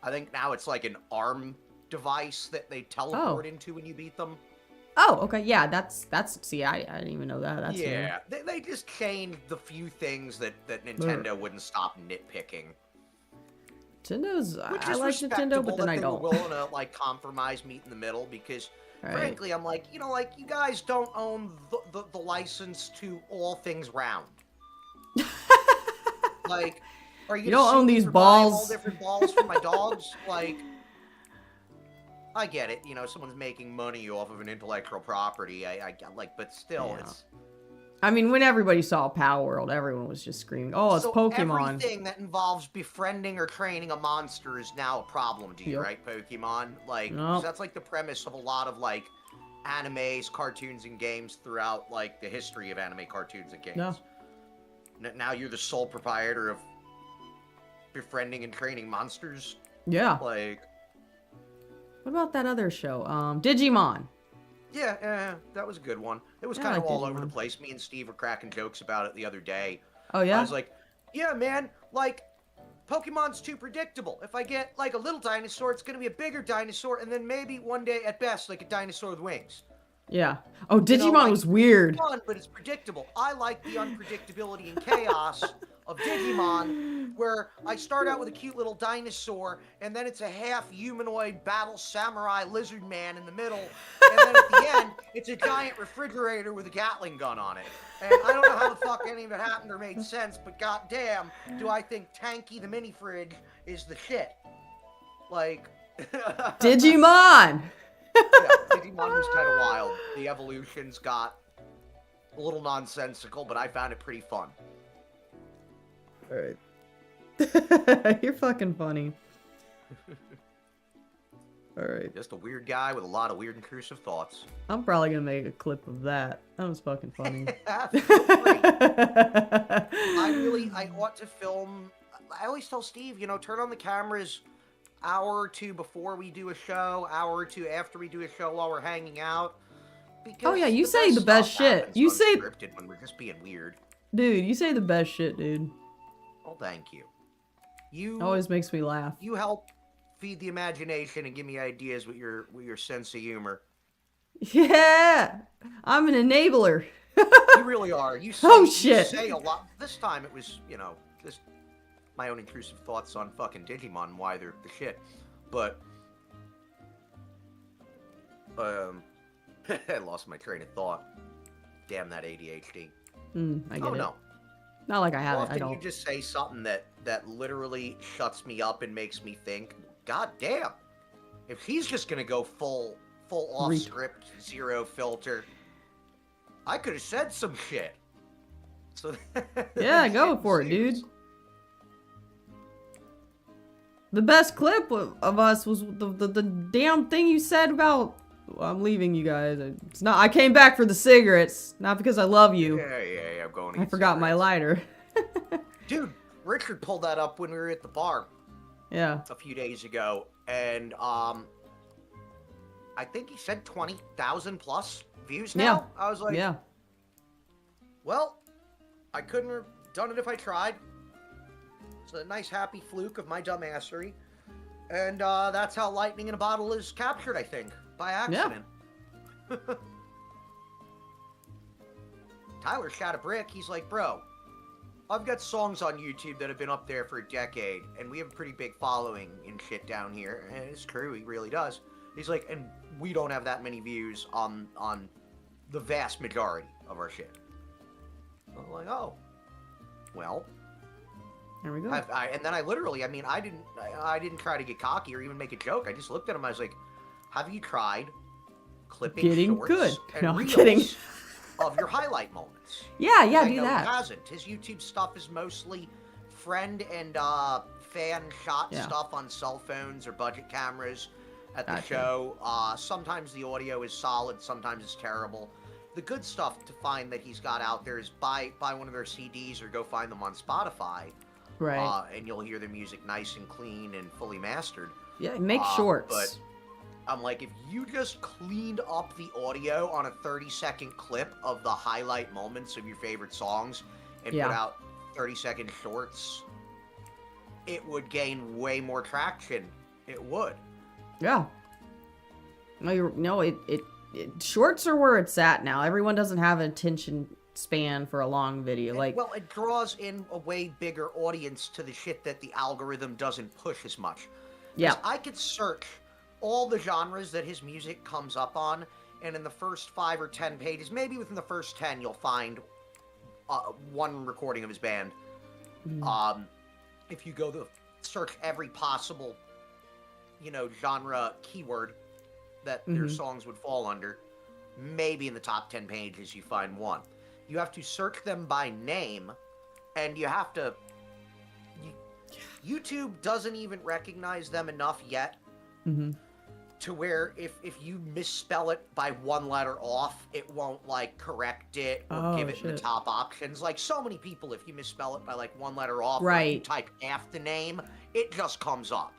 I think now it's like an arm device that they teleport into when you beat them. Oh, okay, yeah, that's, see, I didn't even know that. That's yeah, they just changed the few things that Nintendo wouldn't stop nitpicking. Nintendo's, I like Nintendo, but then I don't. Which is respectable that they were willing to, like, compromise, meet in the middle, because, frankly, I'm like, you know, like, you guys don't own the license to all things round. Like, are you don't own these balls? All different balls for my dogs? Like, I get it, you know, someone's making money off of an intellectual property, I like, but still, it's... I mean, when everybody saw Power World, everyone was just screaming, oh, it's Pokemon. Everything that involves befriending or training a monster is now a problem to you, right, Pokemon? Like, that's like the premise of a lot of, like, animes, cartoons, and games throughout, like, the history of anime, cartoons, and games. Now you're the sole proprietor of befriending and training monsters? Yeah. Like... What about that other show? Digimon. Yeah, that was a good one. It was Yeah, I kind of like all over the Digimon. place. Me and Steve were cracking jokes about it the other day. Oh I yeah? was like, yeah, man, like, Pokemon's too predictable. If I get, like, a little dinosaur, it's gonna be a bigger dinosaur, and then maybe one day, at best, like a dinosaur with wings. Yeah. Oh, You know, Digimon like, was weird. fun, but it's predictable. I like the unpredictability and chaos of Digimon, where I start out with a cute little dinosaur, and then it's a half humanoid battle samurai lizard man in the middle, and then at the end, it's a giant refrigerator with a Gatling gun on it. And I don't know how the fuck any of it happened or made sense, but goddamn, do I think Tanky the mini fridge is the shit. Like, Digimon! yeah, Digimon was kind of wild. The evolutions got a little nonsensical, but I found it pretty fun. Alright. You're fucking funny. Alright. Just a weird guy with a lot of weird intrusive thoughts. I'm probably gonna make a clip of that. That was fucking funny. Feel free. I ought to film. I always tell Steve, you know, turn on the cameras hour or two before we do a show, hour or two after we do a show while we're hanging out. Because Oh yeah, you say the best stuff shit. happens You say, unscripted when we're just being weird. dude, you say the best shit, dude. Well, thank you. You Always makes me laugh. You help feed the imagination and give me ideas with your sense of humor. Yeah, I'm an enabler. You really are. You say, Oh, shit. You say a lot. This time it was, you know, this my own intrusive thoughts on fucking Digimon and why they're the shit. But I lost my train of thought. Damn that ADHD. I get Oh it. no. Not like I have it. I Often don't. you just say something that literally shuts me up and makes me think, God damn. If he's just gonna go full off script, zero filter, I could have said some shit. So Yeah, go for it, dude. The best clip of us was the damn thing you said about. Well, I'm leaving you guys. It's not. I came back for the cigarettes, not because I love you. Yeah, I'm going to I eat forgot my cigarettes. lighter. Dude, Richard pulled that up when we were at the bar Yeah. a few days ago, and I think he said 20,000 plus views now. Yeah. I was like, Yeah. well, I couldn't have done it if I tried. It's a nice happy fluke of my dumbassery. And that's how lightning in a bottle is captured, I think, by accident. Yeah. Tyler shot a brick. He's like, bro, I've got songs on YouTube that have been up there for a decade, and we have a pretty big following and shit down here. And it's true, he really does. He's like, and we don't have that many views on the vast majority of our shit. I'm like, oh, well. There we go. And then I literally, I mean, I didn't try to get cocky or even make a joke. I just looked at him. I was like, have you tried clipping Getting shorts good. and No, I'm reels kidding. of your highlight moments? Yeah, I do know that. He hasn't. His YouTube stuff is mostly friend and fan shot stuff on cell phones or budget cameras at the show. Sometimes the audio is solid. Sometimes it's terrible. The good stuff to find that he's got out there is buy one of their CDs or go find them on Spotify. Right. And you'll hear the music nice and clean and fully mastered. Yeah, make shorts. But I'm like, if you just cleaned up the audio on a 30-second clip of the highlight moments of your favorite songs and put out 30-second shorts, it would gain way more traction. It would. Yeah. No, shorts are where it's at now. Everyone doesn't have an attention span for a long video. Well, it draws in a way bigger audience to the shit that the algorithm doesn't push as much. Yeah. I could search all the genres that his music comes up on, and in the first 5 or 10 pages, maybe within the first 10, you'll find one recording of his band. If you go to search every possible, genre keyword that their songs would fall under, maybe in the top 10 pages you find one. You have to search them by name, and you have to... YouTube doesn't even recognize them enough yet to where if you misspell it by one letter off, it won't, correct it or give it in the top options. Like, so many people, if you misspell it by, one letter off, or if you type half the name, it just comes up.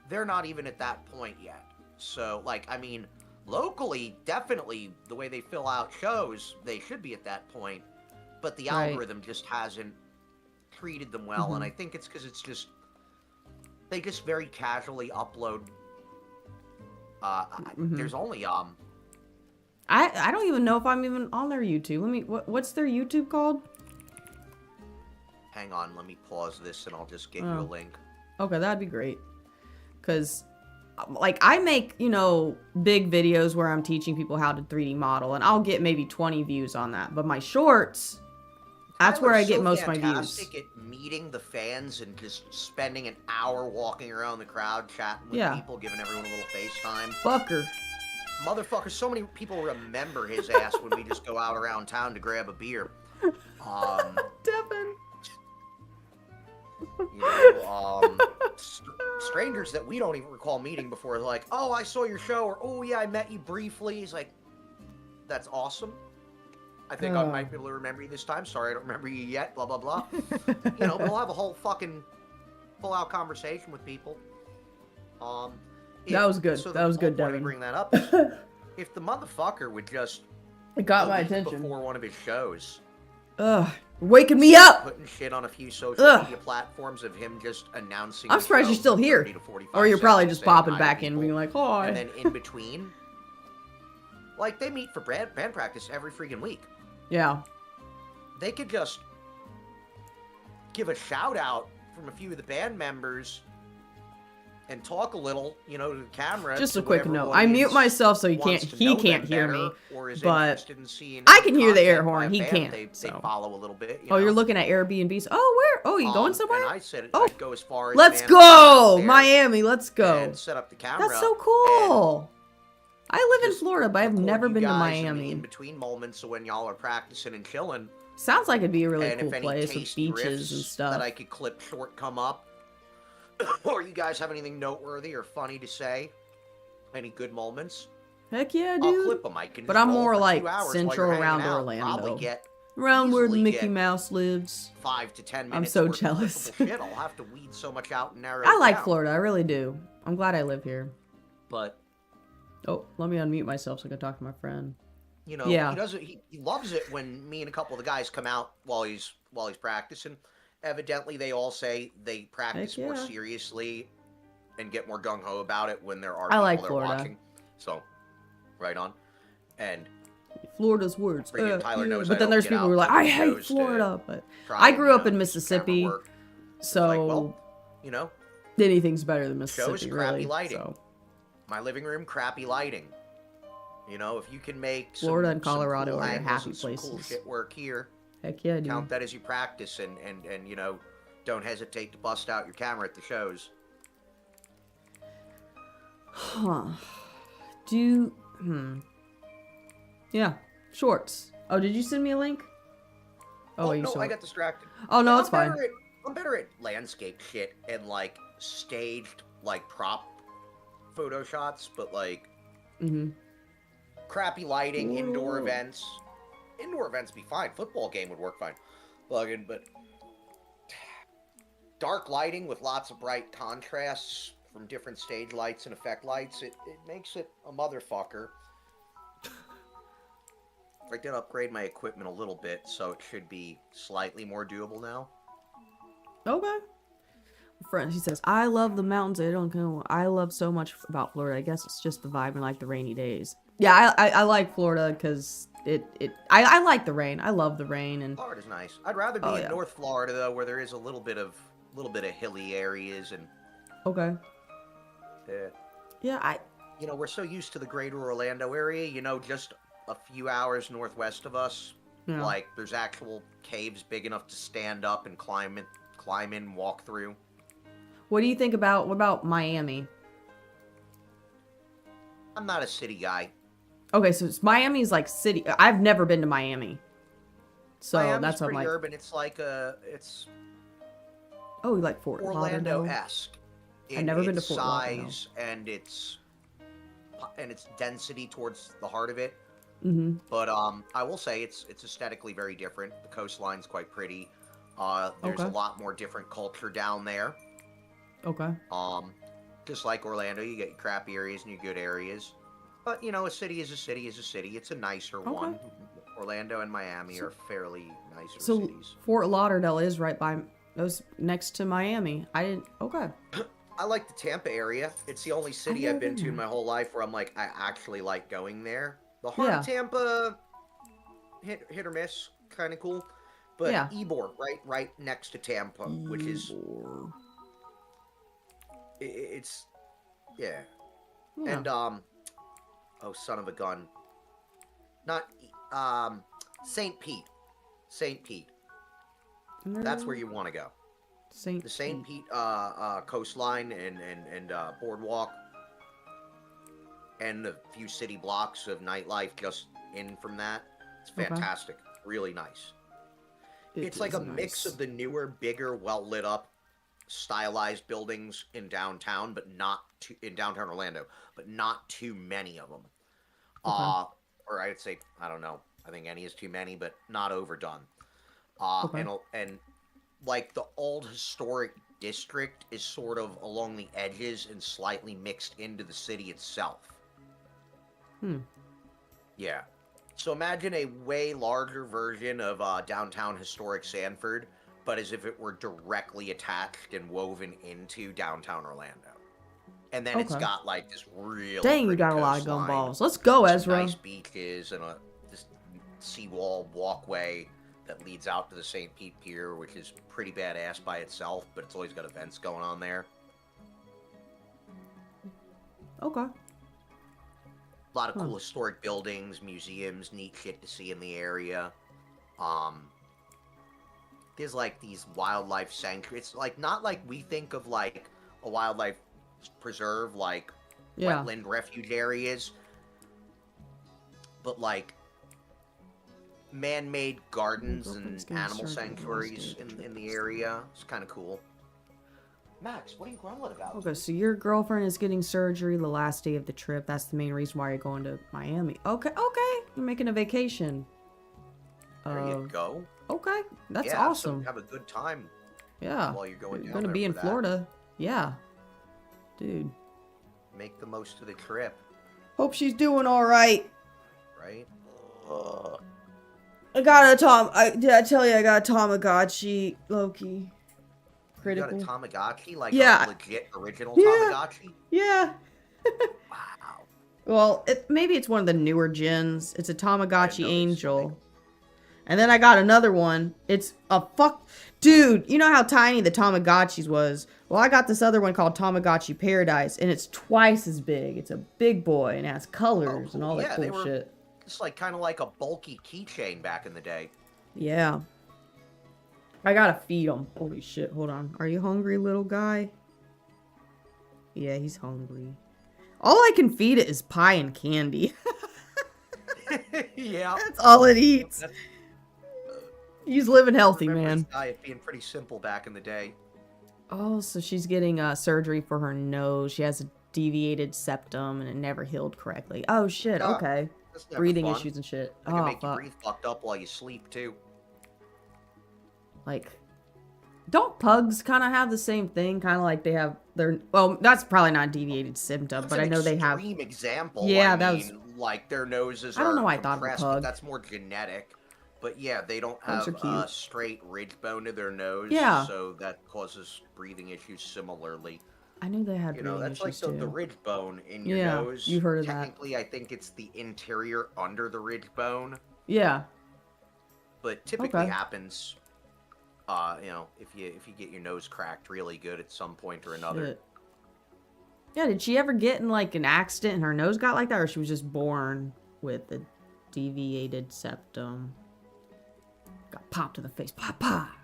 They're not even at that point yet. So, locally, definitely the way they fill out shows, they should be at that point. But the Right. algorithm just hasn't treated them well, and I think it's because they just very casually upload. There's only I don't even know if I'm even on their YouTube. Let me. What's their YouTube called? Hang on, let me pause this and I'll just get you a link. Okay, that'd be great. Cause, like, I make big videos where I'm teaching people how to 3D model, and I'll get maybe 20 views on that. But my shorts, that's where I get most of my views. Fantastic at meeting the fans and just spending an hour walking around the crowd, chatting with people, giving everyone a little FaceTime. Fucker. Motherfucker, so many people remember his ass when we just go out around town to grab a beer. Devin. Strangers that we don't even recall meeting before, like, oh, I saw your show, or oh yeah, I met you briefly. He's like, that's awesome. I think I might be able to remember you this time. Sorry, I don't remember you yet. Blah blah blah. We'll have a whole fucking full-out conversation with people. That was good. So that was good, Devin. Devin. Bring that up. If the motherfucker would just It got my week attention. before one of his shows. Ugh, waking me up. Putting shit on a few social media platforms of him just announcing. I'm surprised you're still here. Or you're probably just popping back in, being like, "Hi." And then in between, like, they meet for band practice every freaking week. Yeah. They could just give a shout out from a few of the band members and talk a little, to the camera. Just a quick note. I mute myself so he can't hear me. But I I can hear the air horn. He can't. They So. follow a little bit. You're looking at Airbnbs. Oh, where? Oh, you going somewhere? And I said Oh. I'd go as far as Let's man, go, there Miami. Let's go. And set up the camera. That's so cool. I live in just Florida, but I've record never you been to guys in Miami. In between moments, so when y'all are practicing and chilling. Sounds like it'd be a really And cool if any place with taste beaches riffs and stuff. that I could clip short come up, or you guys have anything noteworthy or funny to say, any good moments, Heck yeah, I'll dude. clip them. I can. But just I'm roll more for 2 like hours while central you're around hanging out. Orlando. Probably get Around where the easily Mickey get Mouse lives. 5 to 10 minutes. I'm so worth of jealous. clippable shit. I'll have to weed so much out and narrow. I it like down. Florida. I really do. I'm glad I live here. But Oh, let me unmute myself so I can talk to my friend. he doesn't. He loves it when me and a couple of the guys come out while he's practicing. Evidently, they all say they practice more yeah. seriously and get more gung ho about it when there are I people like there Florida. watching. So, right on. And Florida's words. Freaking Tyler knows I but then don't there's get people out who are like, to I the hate shows to Florida. But try I and, grew up in do some Mississippi, camera work. so Like, well, anything's better than Mississippi, shows, crappy really. lighting. So. My living room, crappy lighting. If you can make Florida some, and Colorado some cool are your angles happy and some cool places. shit work here. Heck yeah, dude. Count that as you practice and don't hesitate to bust out your camera at the shows. Huh. Yeah. Shorts. Oh, did you send me a link? Oh, you no, saw I it. got distracted. Oh, no, Yeah, it's fine. I'm better at landscape shit and like staged like prop photo shots, but like crappy lighting, indoor events. Indoor events be fine. Football game would work fine. Plug-in, but dark lighting with lots of bright contrasts from different stage lights and effect lights, it makes it a motherfucker. I did upgrade my equipment a little bit, so it should be slightly more doable now. Okay. Friend, he says, I love the mountains. I don't know. I love so much about Florida. I guess it's just the vibe and like the rainy days. Yeah, I like Florida because I like the rain. I love the rain and Florida's nice. I'd rather be in North Florida though, where there is a little bit of hilly areas and. Okay. Yeah, we're so used to the greater Orlando area. Just a few hours northwest of us, like there's actual caves big enough to stand up and climb in, walk through. What do you think about Miami? I'm not a city guy. Okay, so Miami's like city. I've never been to Miami, so Miami's that's what I'm pretty like. urban. It's Oh, you like Fort Lauderdale? Orlando-esque. I've never been to Fort Lauderdale. Size and its density towards the heart of it. Mm-hmm. But I will say it's aesthetically very different. The coastline's quite pretty. There's a lot more different culture down there. Okay. Just like Orlando, you get your crappy areas and your good areas. But, a city is a city is a city. It's a nicer Okay. one. Orlando and Miami So, are fairly nicer so cities. Fort Lauderdale is right by, those next to Miami. I didn't, okay. I like the Tampa area. It's the only I've city never I've been been to in there. my whole life where I'm like, I actually like going there. The heart of Yeah, Tampa, hit or miss, kind of cool. But yeah. Ybor, right next to Tampa, which is Ybor. it's yeah. Yeah. And oh son of a gun, not Saint Pete, Saint Pete. That's where you want to go. St. The Saint Pete. Pete coastline and boardwalk, and a few city blocks of nightlife just in from that. It's Okay. fantastic. Really nice. It It's like is a mix nice. of the newer, bigger, well lit up, stylized buildings in downtown, but not too, in downtown Orlando, but not too many of them. Okay. Or I'd say I don't know. I think any is too many, but not overdone. Uh, Okay. and and like the old historic district is sort of along the edges and slightly mixed into the city itself. Hmm. Yeah. So imagine a way larger version of downtown historic Sanford, but as if it were directly attached and woven into downtown Orlando. And then it's Okay. got like this really Dang, you pretty got a lot of coastline, gumballs. Let's go, some Ezra. nice beaches, and this seawall walkway that leads out to the St. Pete Pier, which is pretty badass by itself, but it's always got events going on there. Okay. A lot of Huh. cool historic buildings, museums, neat shit to see in the area. Um, there's like these wildlife sanctuaries. It's like not like we think of like a wildlife preserve, like Yeah. wetland refuge areas, but like man-made gardens and girlfriend's getting animal surgery the last sanctuaries day of the trip. in the area. It's kind of cool. Max, what are you grumbling about? Okay, so your girlfriend is getting surgery the last day of the trip. That's the main reason why you're going to Miami. Okay, okay. You're making a vacation. There you go. Okay, that's Yeah, awesome. so have a good time Yeah. while you're going You're down gonna there be for in that. Florida. Yeah. Dude. Make the most of the trip, Hope she's doing all right. right? I got a did I tell you I got a Tamagotchi, Loki? Critical. You got a Tamagotchi, like Yeah. a legit original Yeah. Tamagotchi? Yeah. Wow. Well, maybe it's one of the newer gens. It's a I didn't Tamagotchi know they still make Angel. 'em. And then I got another one. It's a Dude, you know how tiny the Tamagotchis was? Well, I got this other one called Tamagotchi Paradise, and it's twice as big. It's a big boy, and it has colors and all that Yeah, cool they were shit. just like kind of like a bulky keychain back in the day. Yeah. I gotta feed him. Holy shit, hold on. Are you hungry, little guy? Yeah, he's hungry. All I can feed it is pie and candy. Yeah. That's all it eats. That's, He's living healthy, remember his man. diet being pretty simple back in the day. Oh, so she's getting surgery for her nose. She has a deviated septum and it never healed correctly. Oh, shit. Ah, Okay. That's never Breathing fun. issues and shit. It can Oh, make you fuck. breathe fucked up while you sleep too. Like, don't pugs kind of have the same thing? Kind of like they have their... Well, that's probably not a deviated symptom, That's but I an know they have... extreme example. Yeah, I that mean, like their noses I don't are know why I thought of a compressed, but pug. that's more genetic. But yeah, they don't Pugs have are cute. a straight ridge bone to their nose, Yeah. so that causes breathing issues similarly. I knew they had You know, breathing that's like issues, the too. ridge bone in your Yeah, nose. you've heard of that. Technically, I think it's the interior under the ridge bone, Yeah. but typically Okay. happens. If you get your nose cracked really good at some point or another. Shit. Yeah, did she ever get in, like, an accident and her nose got like that, or she was just born with a deviated septum? Got popped to the face. Pa, pa.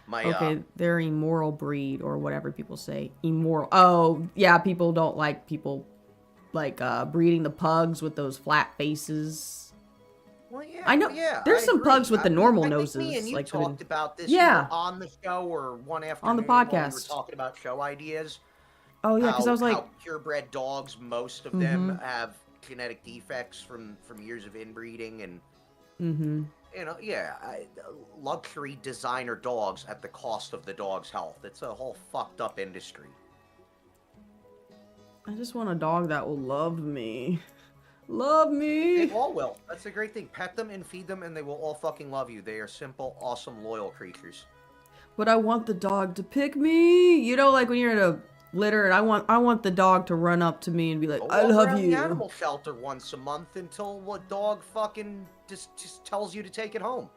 My Okay, they're immoral breed, or whatever people say. Immoral. Oh, yeah, people don't like people, like, breeding the pugs with those flat faces. Well, yeah, I know. Yeah, There's I some agree. pugs with the normal I think noses. me and you like talked about this Yeah. either on the show or one afternoon On the while we were podcast. talking about show ideas. Oh, yeah, because I was like... how purebred dogs, most of them have genetic defects from years of inbreeding, and Mm-hmm. luxury designer dogs at the cost of the dog's health. It's a whole fucked up industry. I just want a dog that will love me. Love They me. all will. That's the great thing. Pet them and feed them, and they will all fucking love you. They are simple, awesome, loyal creatures. But I want the dog to pick me. You know, like when you're in a litter, and I want the dog to run up to me and be like, Go I walk love around the you. animal shelter once a month until what dog fucking just tells you to take it home.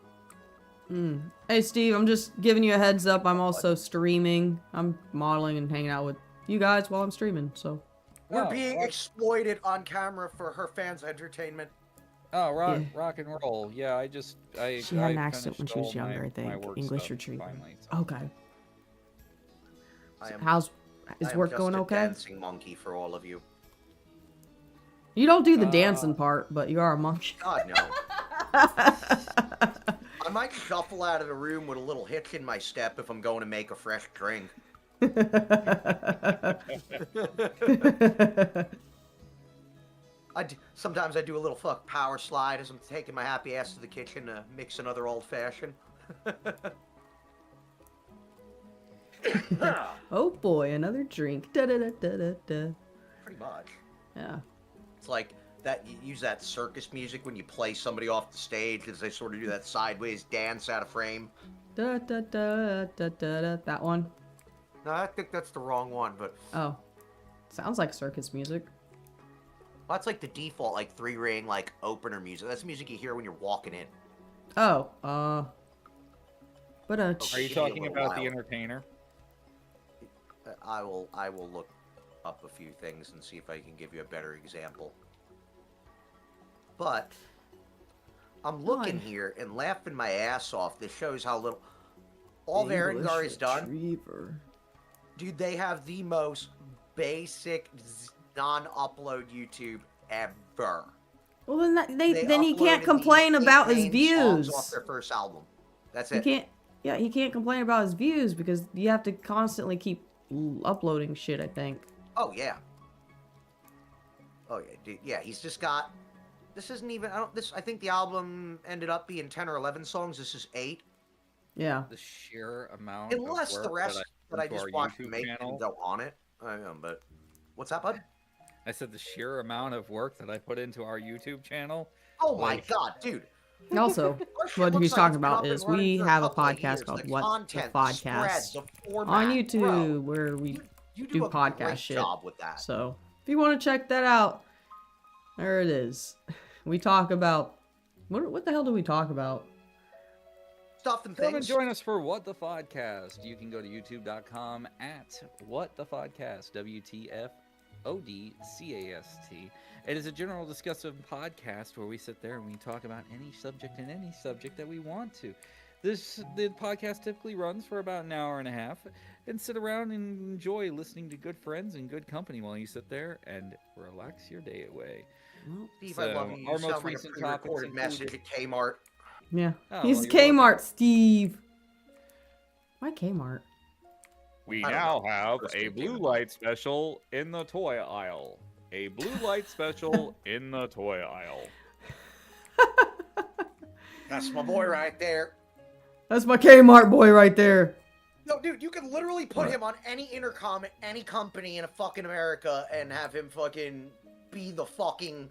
Hey Steve, I'm just giving you a heads up. I'm also streaming. I'm modeling and hanging out with you guys while I'm streaming. So We're being exploited on camera for her fans' entertainment. Oh, Yeah. rock and roll. Yeah, I she had an I accent when finished she was all younger. I my think work English stuff retriever. finally, so. Okay. I am, Is I am work just going a okay? dancing monkey for all of you. You don't do the dancing part, but you are a monkey. God no. I might shuffle out of the room with a little hitch in my step if I'm going to make a fresh drink. Sometimes I do a little power slide as I'm taking my happy ass to the kitchen to mix another old fashioned. Oh boy, another drink. Da, da, da, da, da, da. Pretty much. Yeah. It's like that. You use that circus music when you play somebody off the stage as they sort of do that sideways dance out of frame. Da, da, da, da, da, da. That one. No, I think that's the wrong one, but Oh. Sounds like circus music. that's like the default, like 3-ring, like opener music. That's music you hear when you're walking in. Oh, but Are you Give me a talking little about while. the entertainer? I will look up a few things and see if I can give you a better example. But I'm looking here and laughing my ass off. This shows how little all Varangar is done. Retriever. Dude, they have the most basic non-upload YouTube ever. Well, then They then he can't uploaded complain the about his eight main songs views. off their first album. That's He it. can't. Yeah, he can't complain about his views because you have to constantly keep uploading shit. I think. Oh yeah. Oh yeah, dude. Yeah, he's just got. This isn't even. I think the album ended up being 10 or 11 songs. This is 8. Yeah. The sheer amount Unless of the work rest that I put into just our watched YouTube make channel. and go on it. I know, but what's that, bud? I said the sheer amount of work that I put into our YouTube channel. Oh my Like- god, dude. Also, Our shit what looks he's like talking it's been about up and is running we for have a couple of podcast years. called The What content, the the Podcast spread, the format, on YouTube bro, where we you do a podcast great shit. job with that. So if you want to check that out, there it is. We talk about what the hell do we talk about? Stuff and Come and things. join us for What the Podcast. You can go to youtube.com at What the Podcast, WTFODCAST. It is a general discussion podcast where we sit there and we talk about any subject and any subject that we want to. The podcast typically runs for about an hour and a half, and sit around and enjoy listening to good friends and good company while you sit there and relax your day away. Well, Steve, I love you. You our sound most like a recent topics pre-recorded message at Kmart. yeah. Oh, He's well, you're Kmart, welcome. Steve. Why Kmart? We I don't now know. have First a thing came blue to light special in the toy aisle. A blue light special in the toy aisle. That's my boy right there. That's my Kmart boy right there. No, dude, you can literally put him on any intercom at any company in a fucking America and have him fucking be the fucking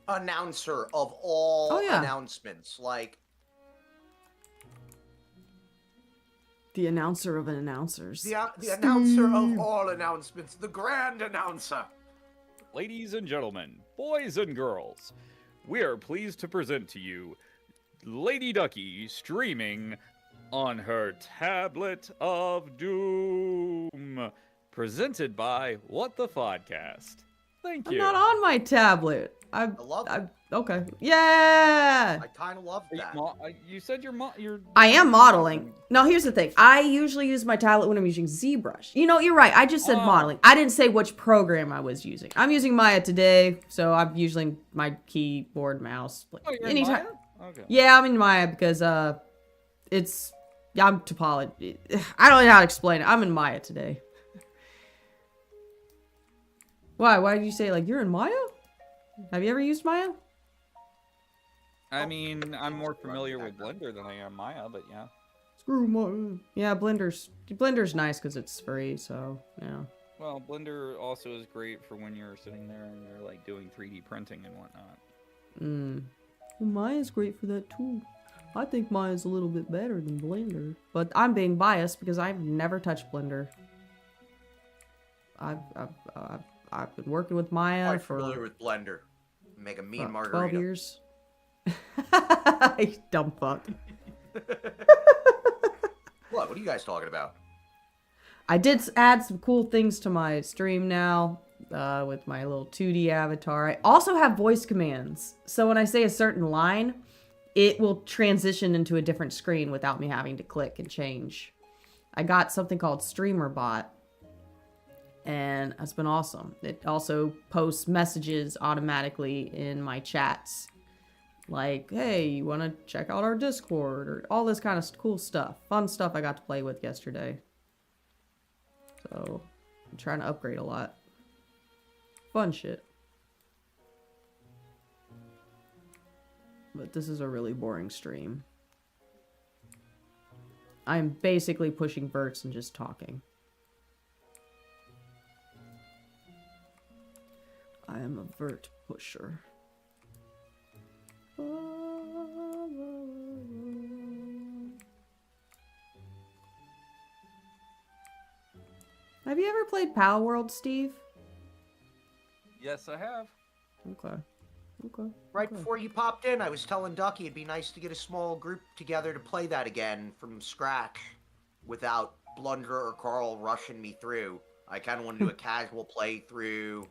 announcer of all Oh, yeah. announcements. Like, The announcer of announcers. the announcer of all announcements, the grand announcer. Ladies and gentlemen, boys and girls, we are pleased to present to you Lady Ducky streaming on her Tablet of Doom. Presented by What the Podcast. Thank I'm you. not on my tablet. I love it. Okay. Yeah. I kind of love Are you that. you said you're I am modeling. No, here's the thing. I usually use my tablet when I'm using ZBrush. You know, you're right. I just said Oh. modeling. I didn't say which program I was using. I'm using Maya today, so I'm using my keyboard, mouse. Like, Oh, you're in anytime. Maya? Okay. Yeah, I'm in Maya because it's I'm Topology. I don't know how to explain it. I'm in Maya today. Why? Why did you say like you're in Maya? Have you ever used Maya? I mean, I'm more familiar with Blender than I am Maya, but yeah. Screw Maya. Yeah, Blender's nice because it's free. So yeah. Well, Blender also is great for when you're sitting there and you're like doing 3D printing and whatnot. Well, Maya's great for that too. I think Maya's a little bit better than Blender, but I'm being biased because I've never touched Blender. I've been working with Maya Quite for familiar with Blender. Make a mean about margarita. 12 years. Dumb fuck. What are you guys talking about? I did add some cool things to my stream now with my little 2D avatar. I also have voice commands. So when I say a certain line, it will transition into a different screen without me having to click and change. I got something called StreamerBot, and that's been awesome. It also posts messages automatically in my chats. Like, hey, you want to check out our Discord? Or all this kind of cool stuff. Fun stuff I got to play with yesterday. So, I'm trying to upgrade a lot. Fun shit. But this is a really boring stream. I'm basically pushing verts and just talking. I am a vert pusher. Have you ever played Pal World, Steve? Yes, I have. Okay. Okay. Right okay. before you popped in, I was telling Ducky it'd be nice to get a small group together to play that again from scratch without Blunder or Carl rushing me through. I kind of want to do a casual playthrough,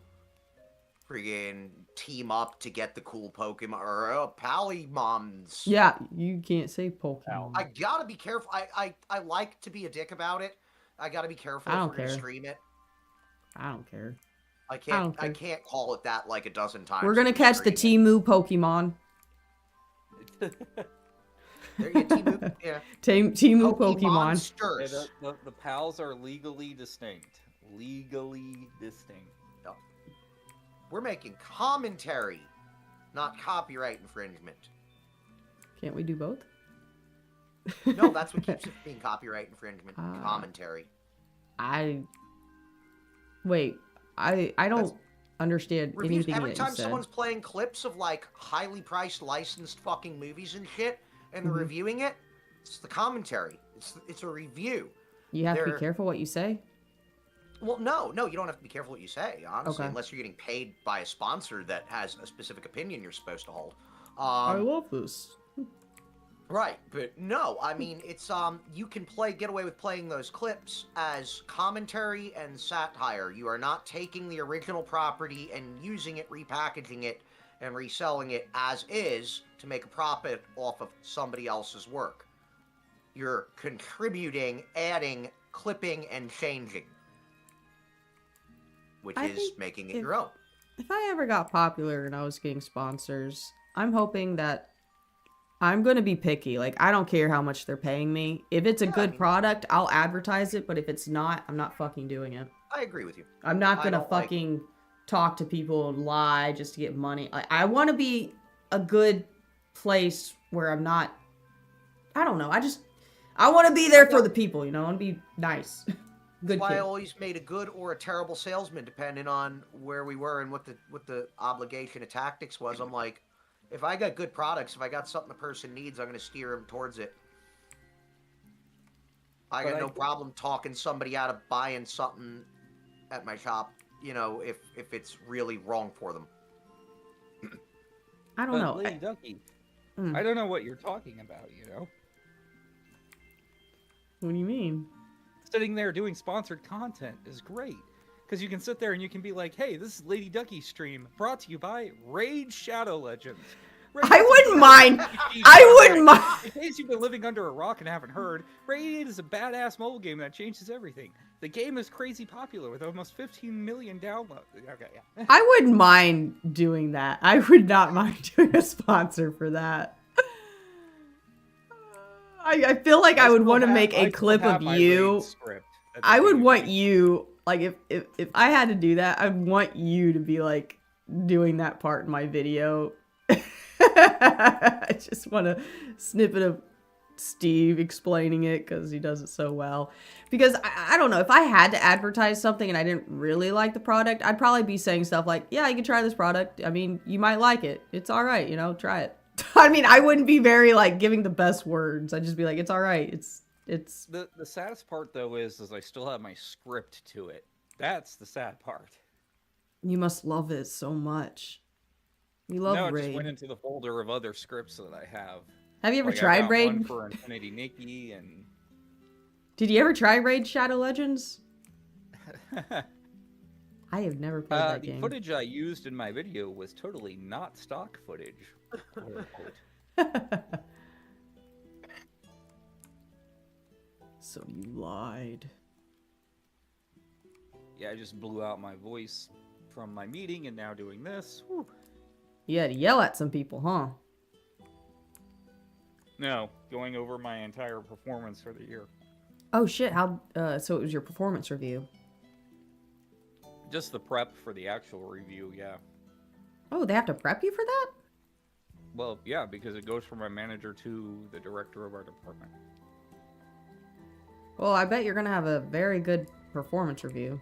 friggin' team up to get the cool Pokemon, or Pallymoms. Yeah, you can't say Pokemon. I gotta be careful. I like to be a dick about it. I gotta be careful I if don't we're gonna care. stream it. I don't care. I don't I care. can't call it that like a dozen times. We're gonna if we catch the stream it. Timu Pokemon. There you go, Timu. Yeah. Timu Pokemon. Pokemon. Yeah, the pals are legally distinct. Legally distinct. We're making commentary, not copyright infringement. Can't we do both? No, that's what keeps it being copyright infringement. Ah. Commentary. Wait. I don't understand Reviews, anything every that you time said. someone's playing clips of like highly priced licensed fucking movies and shit, and they're Mhm. reviewing it, it's the commentary. It's a review. You have to they're- be careful what you say. Well, no, you don't have to be careful what you say, honestly, Okay. unless you're getting paid by a sponsor that has a specific opinion you're supposed to hold. I love this. Right, but no, I mean, it's, you can get away with playing those clips as commentary and satire. You are not taking the original property and using it, repackaging it, and reselling it as is to make a profit off of somebody else's work. You're contributing, adding, clipping, and changing. Which I is think making it if- your own. If I ever got popular and I was getting sponsors, I'm hoping that I'm going to be picky. Like, I don't care how much they're paying me. If it's a Yeah, I good mean- product, I'll advertise it. But if it's not, I'm not fucking doing it. I agree with you. I'm not I going to don't like- fucking talk to people and lie just to get money. I want to be a good place where I'm not... I don't know. I want to be there for the people, you know? I want to be nice. Good That's why kid. I always made a good or a terrible salesman, depending on where we were and what the obligation of tactics was. I'm like, if I got good products, if I got something the person needs, I'm going to steer them towards it. I But got I no think- problem talking somebody out of buying something at my shop, you know, if it's really wrong for them. I don't know. Lady Ducky, Mm. I don't know what you're talking about, you know? What do you mean? Sitting there doing sponsored content is great. Because you can sit there and you can be like, hey, this is Lady Ducky stream brought to you by Raid Shadow Legends. Raid I is a wouldn't good mind. RPG I wouldn't genre. mind. In case you've been living under a rock and haven't heard, Raid is a badass mobile game that changes everything. The game is crazy popular with almost 15 million downloads. Okay, yeah. I wouldn't mind doing that. I would not mind doing a sponsor for that. I feel like I would want to make a clip of you. I would want you, like, if I had to do that, I'd want you to be, like, doing that part in my video. I just want a snippet of Steve explaining it because he does it so well. Because I don't know, if I had to advertise something and I didn't really like the product, I'd probably be saying stuff like, yeah, you can try this product. I mean, you might like it. It's all right, you know, try it. I mean, I wouldn't be very like giving the best words. I'd just be like, it's all right. It's The saddest part though is I still have my script to it. That's the sad part. You must love it so much. You love No, it Raid. just went into the folder of other scripts that I have. Have you ever Like, I tried got Raid? one for Infinity Nikki and Did you ever try Raid Shadow Legends? I have never played that the game. footage I used in my video was totally not stock footage. quote unquote. So you lied. Yeah, I just blew out my voice from my meeting and now doing this. Whew. You had to yell at some people, huh? No, going over my entire performance for the year. Oh shit, how so it was your performance review. Just the prep for the actual review, yeah. Oh, they have to prep you for that? Well, yeah, because it goes from my manager to the director of our department. Well, I bet you're gonna have a very good performance review.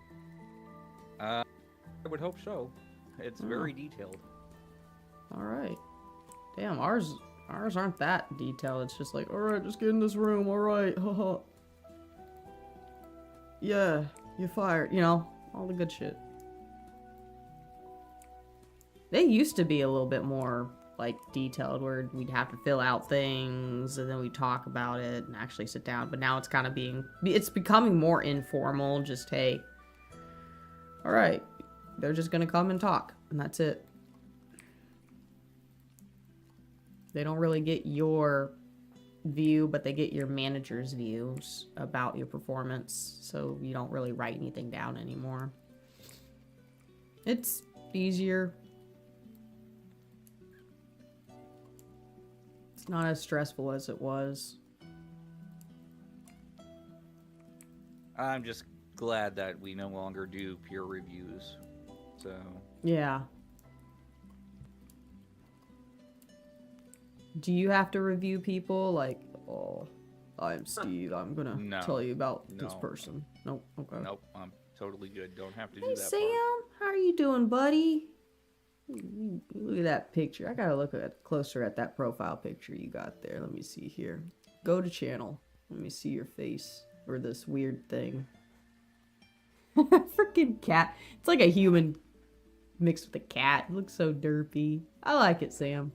I would hope so. It's very detailed. Alright. Damn, ours aren't that detailed. It's just like, alright, just get in this room, alright, haha. Yeah, you're fired, you know, all the good shit. They used to be a little bit more, like, detailed, where we'd have to fill out things, and then we'd talk about it, and actually sit down, but now it's kind of it's becoming more informal, just, hey, alright, they're just gonna come and talk, and that's it. They don't really get your view, but they get your manager's views about your performance, so you don't really write anything down anymore. It's easier. It's not as stressful as it was. I'm just glad that we no longer do peer reviews. So, Yeah. Do you have to review people? Like, oh, I'm Steve. I'm gonna No. tell you about this No. person. Nope. Okay. nope, I'm totally good. Don't have to do Hey, that Sam. part. How are you doing, buddy? Look at that picture. I gotta look closer at that profile picture you got there. Let me see here. Go to channel. Let me see your face. Or this weird thing. Freaking cat. It's like a human mixed with a cat. It looks so derpy. I like it, Sam.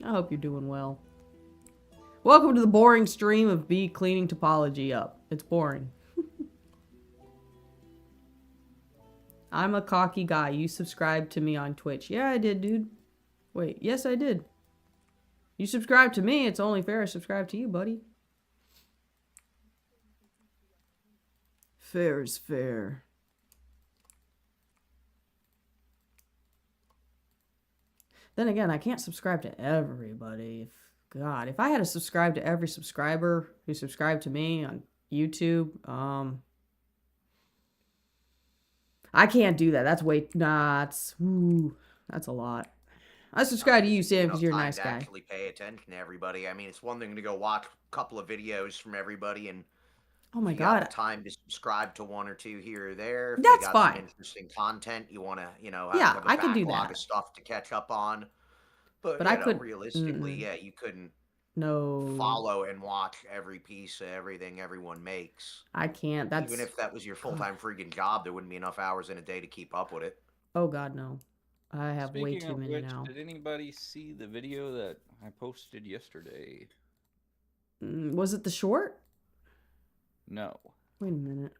I hope you're doing well. Welcome to the boring stream of B cleaning topology up. It's boring. I'm a cocky guy. You subscribed to me on Twitch. Yeah, I did, dude. Wait, yes, I did. You subscribed to me. It's only fair I subscribe to you, buddy. Fair is fair. Then again, I can't subscribe to everybody. God, if I had to subscribe to every subscriber who subscribed to me on YouTube, I can't do that. That's that's a lot. I subscribe to you, Sam, because you're a time nice to guy. actually pay attention to everybody. I mean, it's one thing to go watch a couple of videos from everybody, and Oh my if you got God. the time to subscribe to one or two here or there. If That's you got fine. some interesting content you want to, Yeah, have a I could do backlog that. of stuff to catch up on. But, But I could- realistically, yeah, you couldn't No. follow and watch every piece of everything everyone makes. I can't. That's... Even if that was your full-time freaking job, there wouldn't be enough hours in a day to keep up with it. Oh God, no. I have way Speaking too of many which, now. did anybody see the video that I posted yesterday? Was it the short? No. Wait a minute.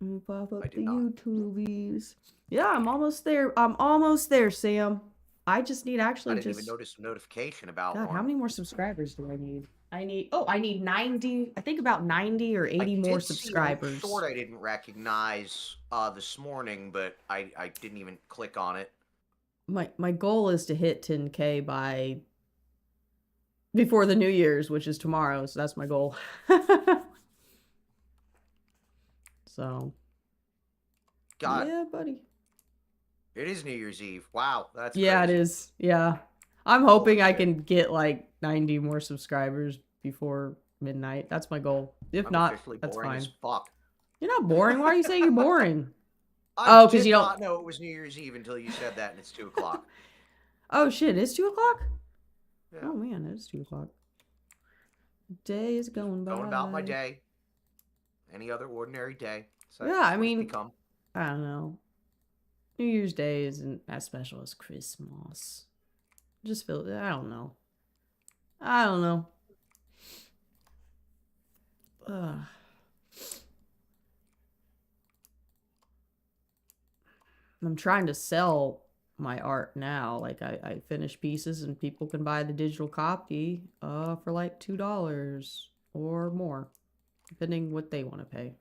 Let me pop up I the did not. YouTubies. Yeah, I'm almost there. I'm almost there, Sam. I just need I actually didn't just... even notice a notification about God, one. how many more subscribers do I need? I need 90. I think about 90 or 80 I more did see one subscribers. short I didn't recognize this morning, but I didn't even click on it. My goal is to hit 10K by before the New Year's, which is tomorrow, so that's my goal. So, God, yeah, buddy. it is New Year's Eve. Wow, that's Yeah, crazy. it is. Yeah. I'm hoping Holy I shit. can get like 90 more subscribers before midnight. That's my goal. If I'm not, officially that's boring fine. as fuck. You're not boring. Why are you saying you're boring? I Oh, 'cause did you don't- not know it was New Year's Eve until you said that, and it's 2 o'clock. Oh shit, it's 2 o'clock? Yeah. Oh man, it's 2 o'clock. Day is going by. Going about my day. Any other ordinary day. So Yeah, that's I what it's mean, become. I don't know. New Year's Day isn't as special as Christmas. Just feel, I don't know. I don't know. Ugh. I'm trying to sell my art now. Like I finish pieces and people can buy the digital copy for like $2 or more, depending what they want to pay.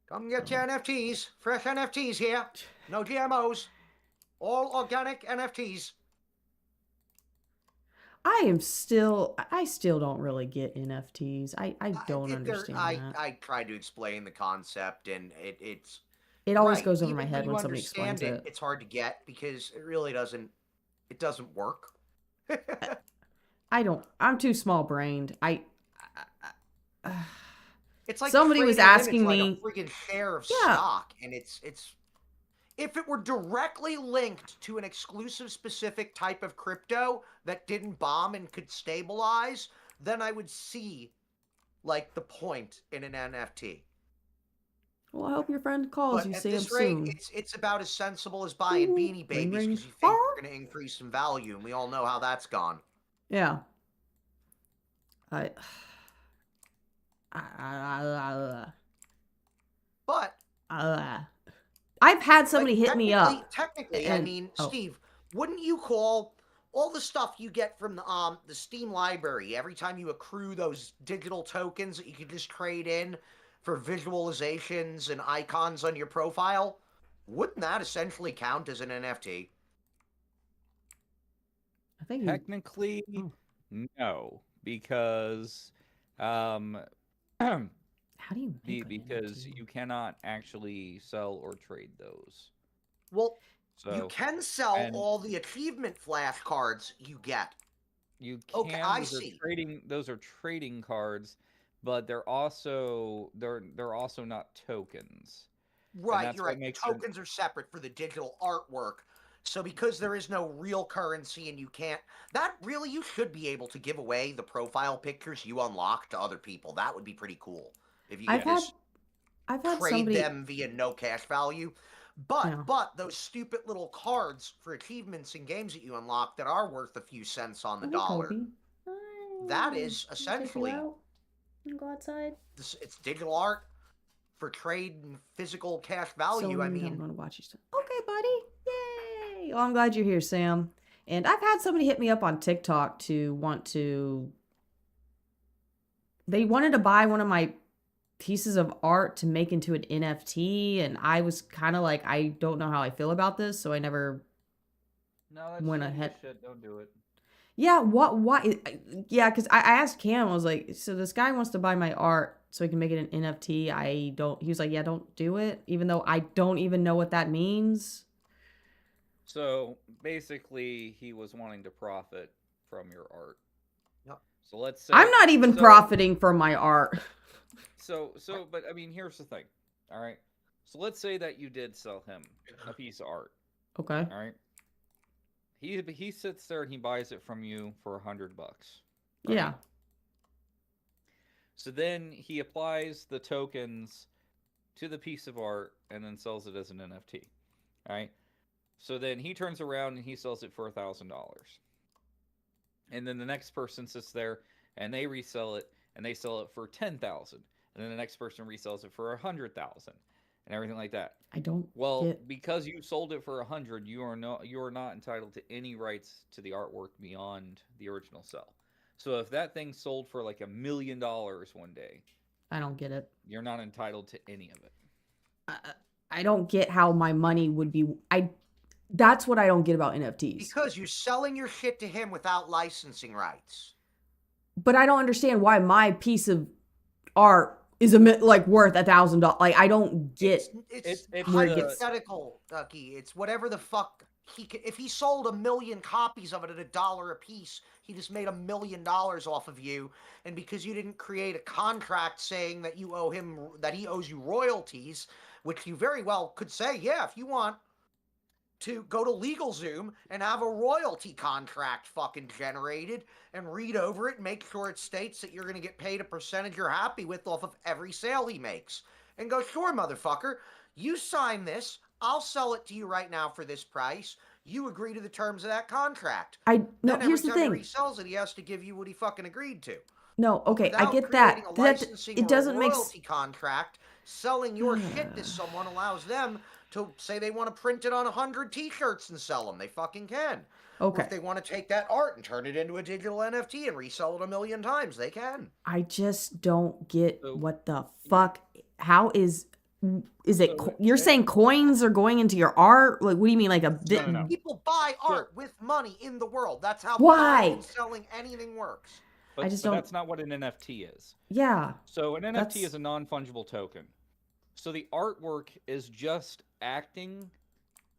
Come get your NFTs. Fresh NFTs here. No GMOs. All organic NFTs. I still don't really get NFTs. I don't understand that. I tried to explain the concept, and it's It always right. goes over Even my head you when somebody explains understand it. it's hard to get because it really doesn't. It doesn't work. I'm too small brained. It's like Somebody was trading in, asking it's like me. a freaking share of Yeah. stock, and it's if it were directly linked to an exclusive specific type of crypto that didn't bomb and could stabilize, then I would see like the point in an NFT. Well, I hope your friend calls But you, at Sam, this rate, soon. it's about as sensible as buying Beanie Ring, Babies ring. because you think they're going to increase in value, and we all know how that's gone. Yeah. But I've had somebody hit me up. Technically, and- I mean, oh. Steve, wouldn't you call all the stuff you get from the Steam library every time you accrue those digital tokens that you could just trade in for visualizations and icons on your profile? Wouldn't that essentially count as an NFT? I think Technically, no, because how do you make an because NFT? you cannot actually sell or trade those. Well, So you can sell and- all the achievement flashcards you get. you can. Okay, I those see. Are trading. Those are trading cards, but they're also not tokens. Right, that's you're what right. makes Tokens are separate for the digital artwork. So because there is no real currency and you can't, that really, you should be able to give away the profile pictures you unlock to other people. That would be pretty cool if you I've could just had trade somebody. them via no cash value. But those stupid little cards for achievements and games that you unlock that are worth a few cents on the dollar. Kobe. That is Take you essentially out and go outside. it's digital art for trade and physical cash value. So I I'm mean, going to watch you. Okay, buddy. Yay! Well, I'm glad you're here, Sam. And I've had somebody hit me up on TikTok to want to. They wanted to buy one of my pieces of art to make into an NFT, and I was kind of like, I don't know how I feel about this, so I never no. went ahead. Shit. Don't do it. Yeah, why? Yeah, because I asked Cam, I was like, so this guy wants to buy my art so he can make it an NFT. He was like, yeah, don't do it, even though I don't even know what that means. So basically, he was wanting to profit from your art. Yep. So let's say I'm not even profiting from my art. But I mean, here's the thing. All right. So let's say that you did sell him a piece of art. Okay. All right. He sits there and he buys it from you for $100. Right? Yeah. So then he applies the tokens to the piece of art and then sells it as an NFT. All right. So then he turns around and he sells it for $1,000. And then the next person sits there and they resell it and they sell it for $10,000. And then the next person resells it for $100,000 and everything like that. I don't because you sold it for $100, you are not entitled to any rights to the artwork beyond the original sell. So if that thing sold for like $1 million one day, I don't get it. You're not entitled to any of it. I don't get how my money would be. That's what I don't get about NFTs. Because you're selling your shit to him without licensing rights. But I don't understand why my piece of art is worth $1,000. Like, I don't get. It's where it hypothetical, Ducky. It's whatever the fuck if he sold 1,000,000 copies of it at $1 a piece, he just made $1,000,000 off of you. And because you didn't create a contract saying that you owe him, that he owes you royalties, which you very well could say, yeah, if you want to go to LegalZoom and have a royalty contract fucking generated and read over it and make sure it states that you're going to get paid a percentage you're happy with off of every sale he makes. And go, sure, motherfucker, you sign this, I'll sell it to you right now for this price. You agree to the terms of that contract. No, Then here's the every time thing. he resells it, he has to give you what he fucking agreed to. No, But okay, I without get creating that. a That licensing it or a doesn't make royalty contract, selling your shit to someone allows them to say they want to print it on 100 t-shirts and sell them. They fucking can. Or Okay. if they want to take that art and turn it into a digital NFT and resell it 1,000,000 times, they can. I just don't get So- what the fuck. How is it? So You're saying coins are going into your art? Like, what do you mean? Like a bit? No. People buy art with money in the world. That's how Why? buying and selling anything works. But, I just but don't- that's not what an NFT is. Yeah. So an NFT That's- is a non-fungible token. So the artwork is just acting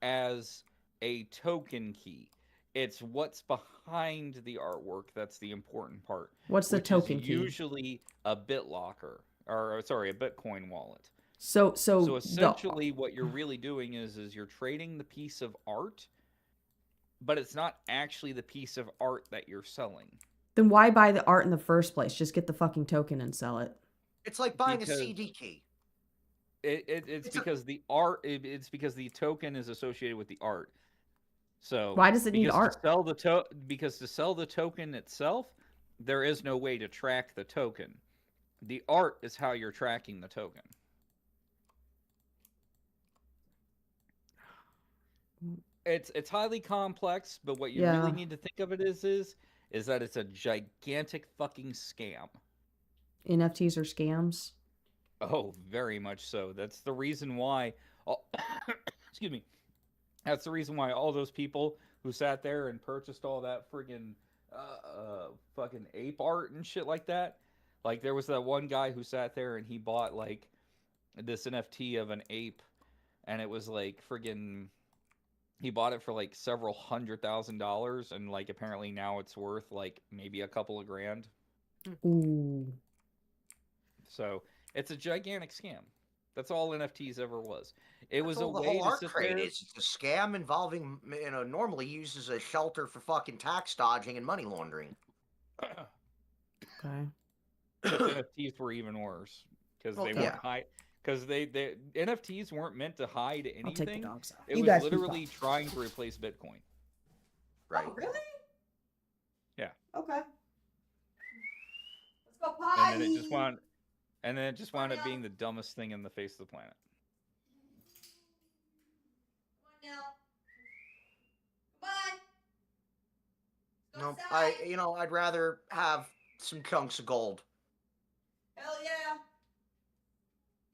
as a token key. It's what's behind the artwork that's the important part. What's the which token is key? usually a BitLocker, or sorry, a Bitcoin wallet. So So essentially, what you're really doing is you're trading the piece of art, but it's not actually the piece of art that you're selling. Then why buy the art in the first place? Just get the fucking token and sell it. It's like buying Because- a CD key. It's because the art. It's because the token is associated with the art. So Why does it need because art? To sell because to sell the token itself, there is no way to track the token. The art is how you're tracking the token. It's highly complex, but what you Yeah. really need to think of it is that it's a gigantic fucking scam. NFTs are scams. Oh, very much so. That's the reason why. Excuse me. That's the reason why all those people who sat there and purchased all that friggin' fucking ape art and shit like that. Like there was that one guy who sat there and he bought like this NFT of an ape, and it was like friggin'. He bought it for like several $100,000, and like apparently now it's worth like maybe a couple of grand. Ooh. So it's a gigantic scam. That's all NFTs ever was. It was That's a all the way whole to art sit trade there. is. It's a scam involving, normally used as a shelter for fucking tax dodging and money laundering. Okay. NFTs were even worse because Well, they yeah. weren't hide. Because they NFTs weren't meant to hide anything. I'll take the dogs out. It You was guys keep literally trying to replace Bitcoin. Right. Oh, really? Yeah. Okay. Let's go And then it just wound up being the dumbest thing in the face of the planet. No, I'd rather have some chunks of gold. Hell yeah.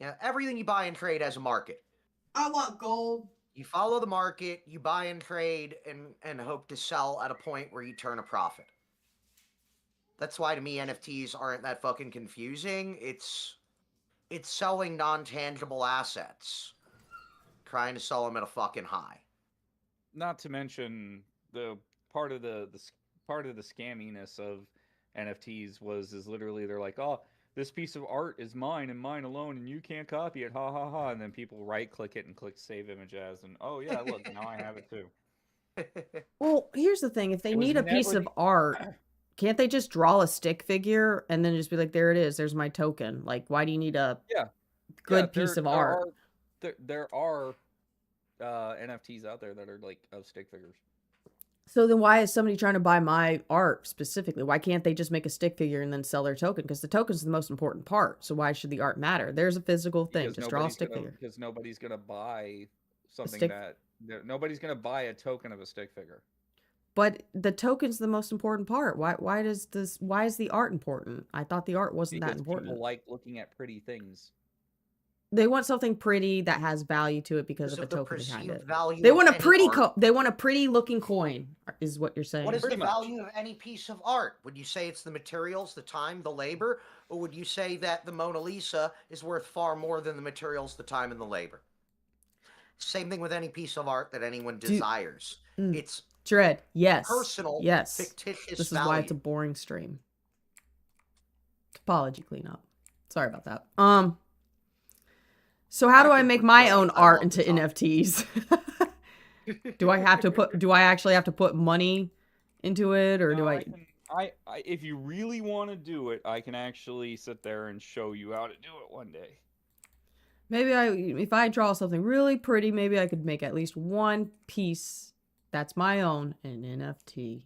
Yeah, everything you buy and trade has a market. I want gold. You follow the market, you buy and trade, and hope to sell at a point where you turn a profit. That's why to me NFTs aren't that fucking confusing. It's selling non-tangible assets, trying to sell them at a fucking high. Not to mention the part of the scamminess of NFTs is literally they're like, oh, this piece of art is mine and mine alone, and you can't copy it, ha ha ha. And then people right click it and click save image as, and oh yeah, look, now I have it too. Well, here's the thing. If they It was need a piece never of art, can't they just draw a stick figure and then just be like, there it is. There's my token. Like, why do you need a good piece of art? There are NFTs out there that are like of stick figures. So then why is somebody trying to buy my art specifically? Why can't they just make a stick figure and then sell their token? Because the token is the most important part. So why should the art matter? There's a physical thing. Because Just draw a stick figure. Because nobody's gonna buy something stick- nobody's gonna buy a token of a stick figure. But the token's the most important part. Why is the art important? I thought the art wasn't that Because important. people like looking at pretty things. They want something pretty that has value to it because of a the token behind perceived it. value They of want a any pretty art. they want a pretty looking coin, is what you're saying. What is Pretty the much. value of any piece of art? Would you say it's the materials, the time, the labor? Or would you say that the Mona Lisa is worth far more than the materials, the time, and the labor? Same thing with any piece of art that anyone Do- desires. Mm. It's Dread, yes. personal, Yes. fictitious This is value. why it's a boring stream. Topology cleanup. Sorry about that. So how do I can make put my together own I art love into this NFTs? Do I actually have to put money into it, or No, do I? if you really want to do it, I can actually sit there and show you how to do it one day. Maybe if I draw something really pretty, maybe I could make at least one piece that's my own, an NFT.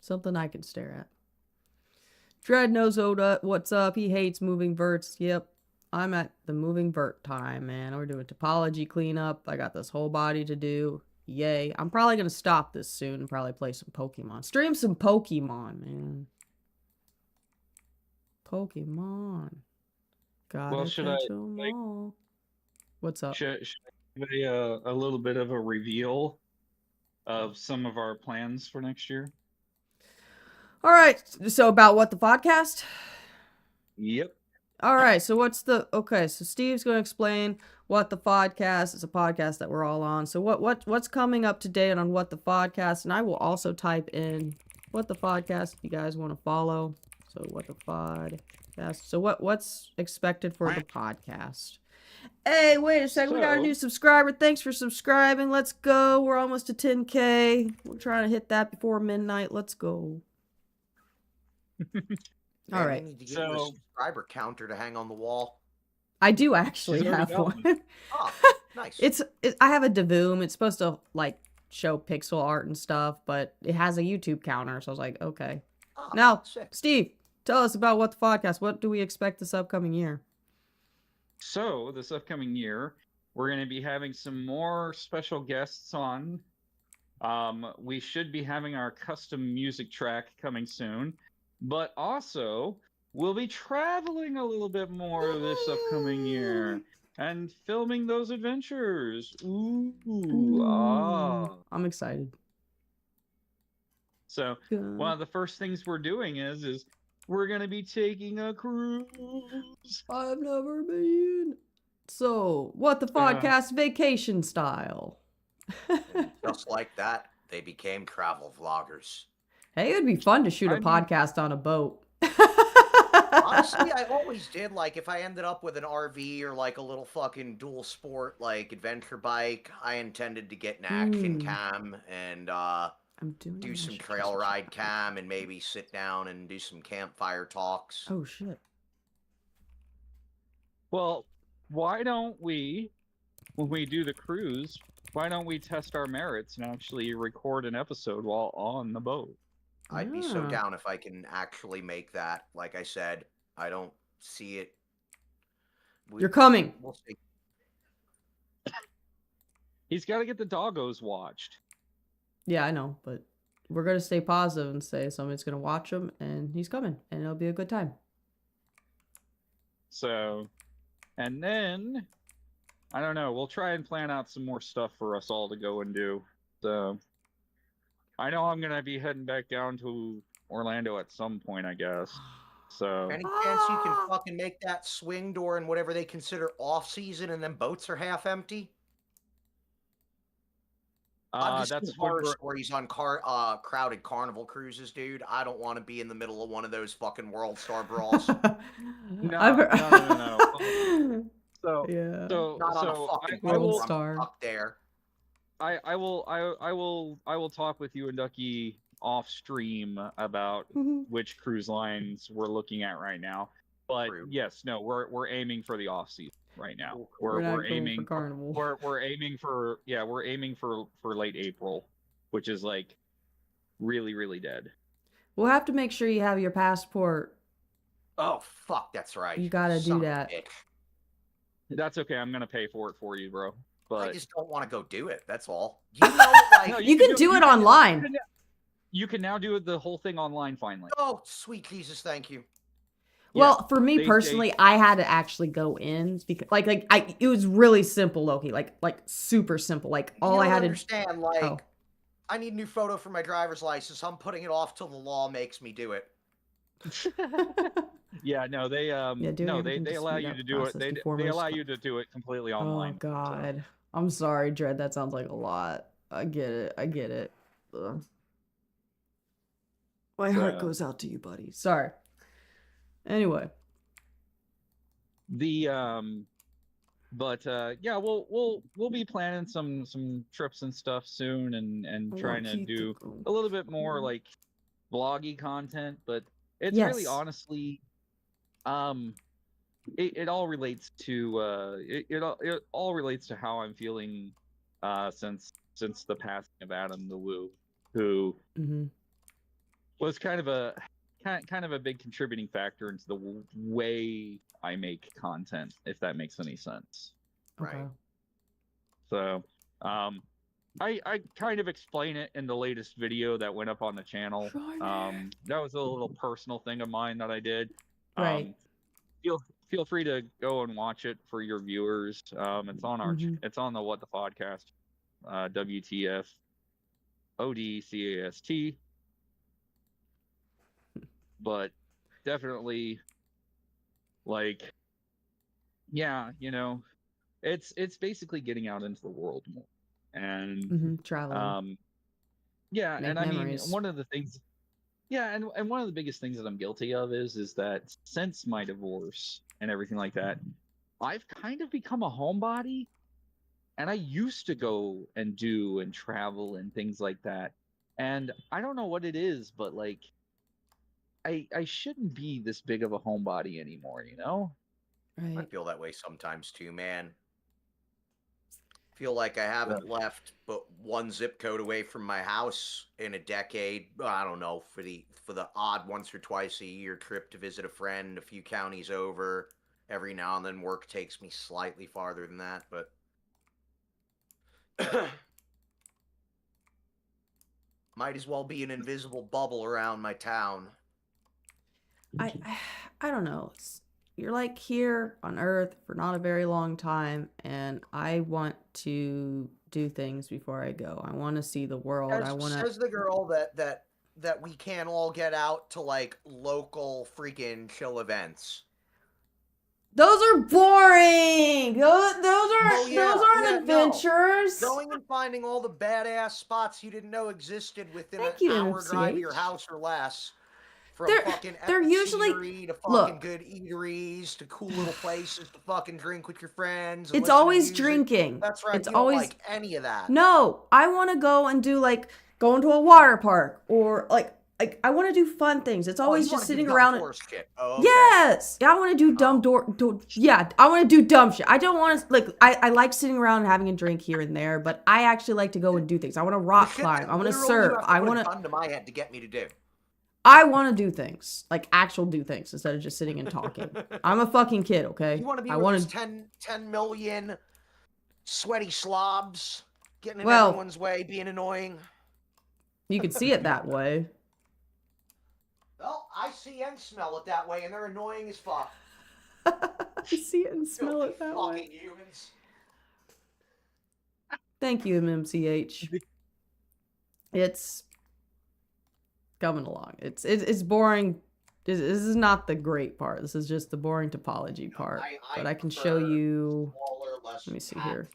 Something I can stare at. Dread knows what's up. He hates moving verts. Yep. I'm at the moving vert time, man. We're doing topology cleanup. I got this whole body to do. Yay. I'm probably going to stop this soon and probably play some Pokemon. Stream some Pokemon, man. Pokemon. Gotta Well, should I, catch 'em like- all. What's up? should I give a little bit of a reveal of some of our plans for next year? All right. So about what the podcast? Yep. All right. So okay. So Steve's going to explain what the podcast is. A podcast that we're all on. So what's coming up today on what the podcast, and I will also type in what the podcast if you guys want to follow. So what the podcast. So what's expected for the podcast? Hey, wait a second. We got a new subscriber. Thanks for subscribing. Let's go. We're almost to 10K. We're trying to hit that before midnight. Let's go. All right. I need to get you a subscriber counter to hang on the wall. I do actually She's already have got one. Oh, nice. I have a Davoom. It's supposed to like show pixel art and stuff, but it has a YouTube counter. So I was like, okay. Oh, Now, sick. Steve, tell us about what the podcast. What do we expect this upcoming year? So this upcoming year, we're going to be having some more special guests on. We should be having our custom music track coming soon, but also we'll be traveling a little bit more this upcoming year and filming those adventures. I'm excited. So one of the first things we're doing is we're going to be taking a cruise. I've never been. So, what the podcast vacation style? Just like that, they became travel vloggers. Hey, it would be fun to shoot a podcast on a boat. Honestly, I always did. Like, if I ended up with an RV or like a little fucking dual sport like adventure bike, I intended to get an action cam and do some trail ride cam and maybe sit down and do some campfire talks. Oh shit. Well, why don't we, when we do the cruise, why don't we test our merits and actually record an episode while on the boat? I'd be so down if I can actually make that. Like I said, I don't see it. You're coming. We'll see. He's got to get the doggos watched. Yeah, I know, but we're going to stay positive and say somebody's going to watch him and he's coming and it'll be a good time. So, and then, I don't know, we'll try and plan out some more stuff for us all to go and do. So, I know I'm going to be heading back down to Orlando at some point, I guess. So, Any chance you can fucking make that swing door in whatever they consider off season and then boats are half empty? I've just seen horror stories on crowded Carnival cruises, dude. I don't want to be in the middle of one of those fucking World Star brawls. No. So, yeah. Not on a fucking World Star. Up there. I will talk with you and Ducky off stream about which cruise lines we're looking at right now. But yes, no, we're aiming for the off season right now. We're aiming for Carnival. We're aiming for late April, which is like really dead. We'll have to make sure you have your passport. Oh fuck, that's right. You gotta do that. That's okay. I'm gonna pay for it for you, bro. But I just don't want to go do it. That's all. You know, like no, you can do it online. You can now do the whole thing online finally. Oh, sweet Jesus, thank you. Well, for me personally, I had to actually go in because, it was really simple, Loki. Like super simple. Like all I had to understand. I need a new photo for my driver's license. I'm putting it off till the law makes me do it. Yeah, no, they Yeah, doing no, everything they to allow speed you up to the do it. process before They most. allow you to do it completely Oh online. So God, I'm sorry, Dread. That sounds like a lot. I get it. I get it. Ugh. My heart so goes out to you, buddy. Sorry. Anyway, the but yeah, we'll be planning some trips and stuff soon, and I want trying to Keith to do go. a little bit more like vloggy content. But it's really Yes. honestly, um, it all relates to it all relates to how I'm feeling since the passing of Adam the Woo, who Mm-hmm. was kind of a big contributing factor into the way I make content, if that makes any sense. Okay. Right. So, I kind of explain it in the latest video that went up on the channel. That was a little personal thing of mine that I did. Right. Um, feel free to go and watch it for your viewers. Mm-hmm. It's on the What the Podcast, WTF ODCAST. But definitely, like, yeah, it's basically getting out into the world more, and Mm-hmm. Traveling. um, yeah, Make and I mean, memories. one of the things, yeah, and one of the biggest things that I'm guilty of is that since my divorce and everything like that, I've kind of become a homebody, and I used to go and do and travel and things like that, and I don't know what it is, but like, I shouldn't be this big of a homebody anymore, you know? I Right. feel that way sometimes too, man. Feel like I haven't left but one zip code away from my house in a decade. I don't know, for the odd once or twice a year trip to visit a friend a few counties over. Every now and then work takes me slightly farther than that, but might as well be an invisible bubble around my town. I I don't know. You're like here on Earth for not a very long time, and I want to do things before I go. I want to see the world. I Says want to. says the girl that we can't all get out to like local freaking chill events. Those are boring. Oh Those yeah, yeah, aren't no. adventures. Going and finding all the badass spots you didn't know existed within an Thank you, hour drive of your MMCH. house or less. From They're fucking they're epic usually scenery to fucking look. good eateries to cool little places to fucking drink with your friends and It's listen to always music. drinking. That's right, It's you don't always like any of that. no. I want to go and do like go into a water park or like I want to do fun things. It's Oh, always you want just to do sitting dumb around. tourist shit. Oh, okay. Yes, yeah, I want to do dumb yeah, I want to do dumb shit. I don't want to like. I like sitting around and having a drink here and there, but I actually like to go and do things. I want to The rock shit climb. that I want to literally you surf. have to put a gun to my head to get me to do. I want to do things like actual do things instead of just sitting and talking. I'm a fucking kid, okay? You want to be I one of want those 10 million sweaty slobs getting in Well, everyone's way, being annoying. you could see it that way. Well, I see and smell it that way, and they're annoying as fuck. I see it and smell Filthy it that fucking way. humans. Thank you, MMCH. It's coming along. It's boring. This is not the great part. This is just the boring topology part. But I can show you. Smaller, less Let me see here.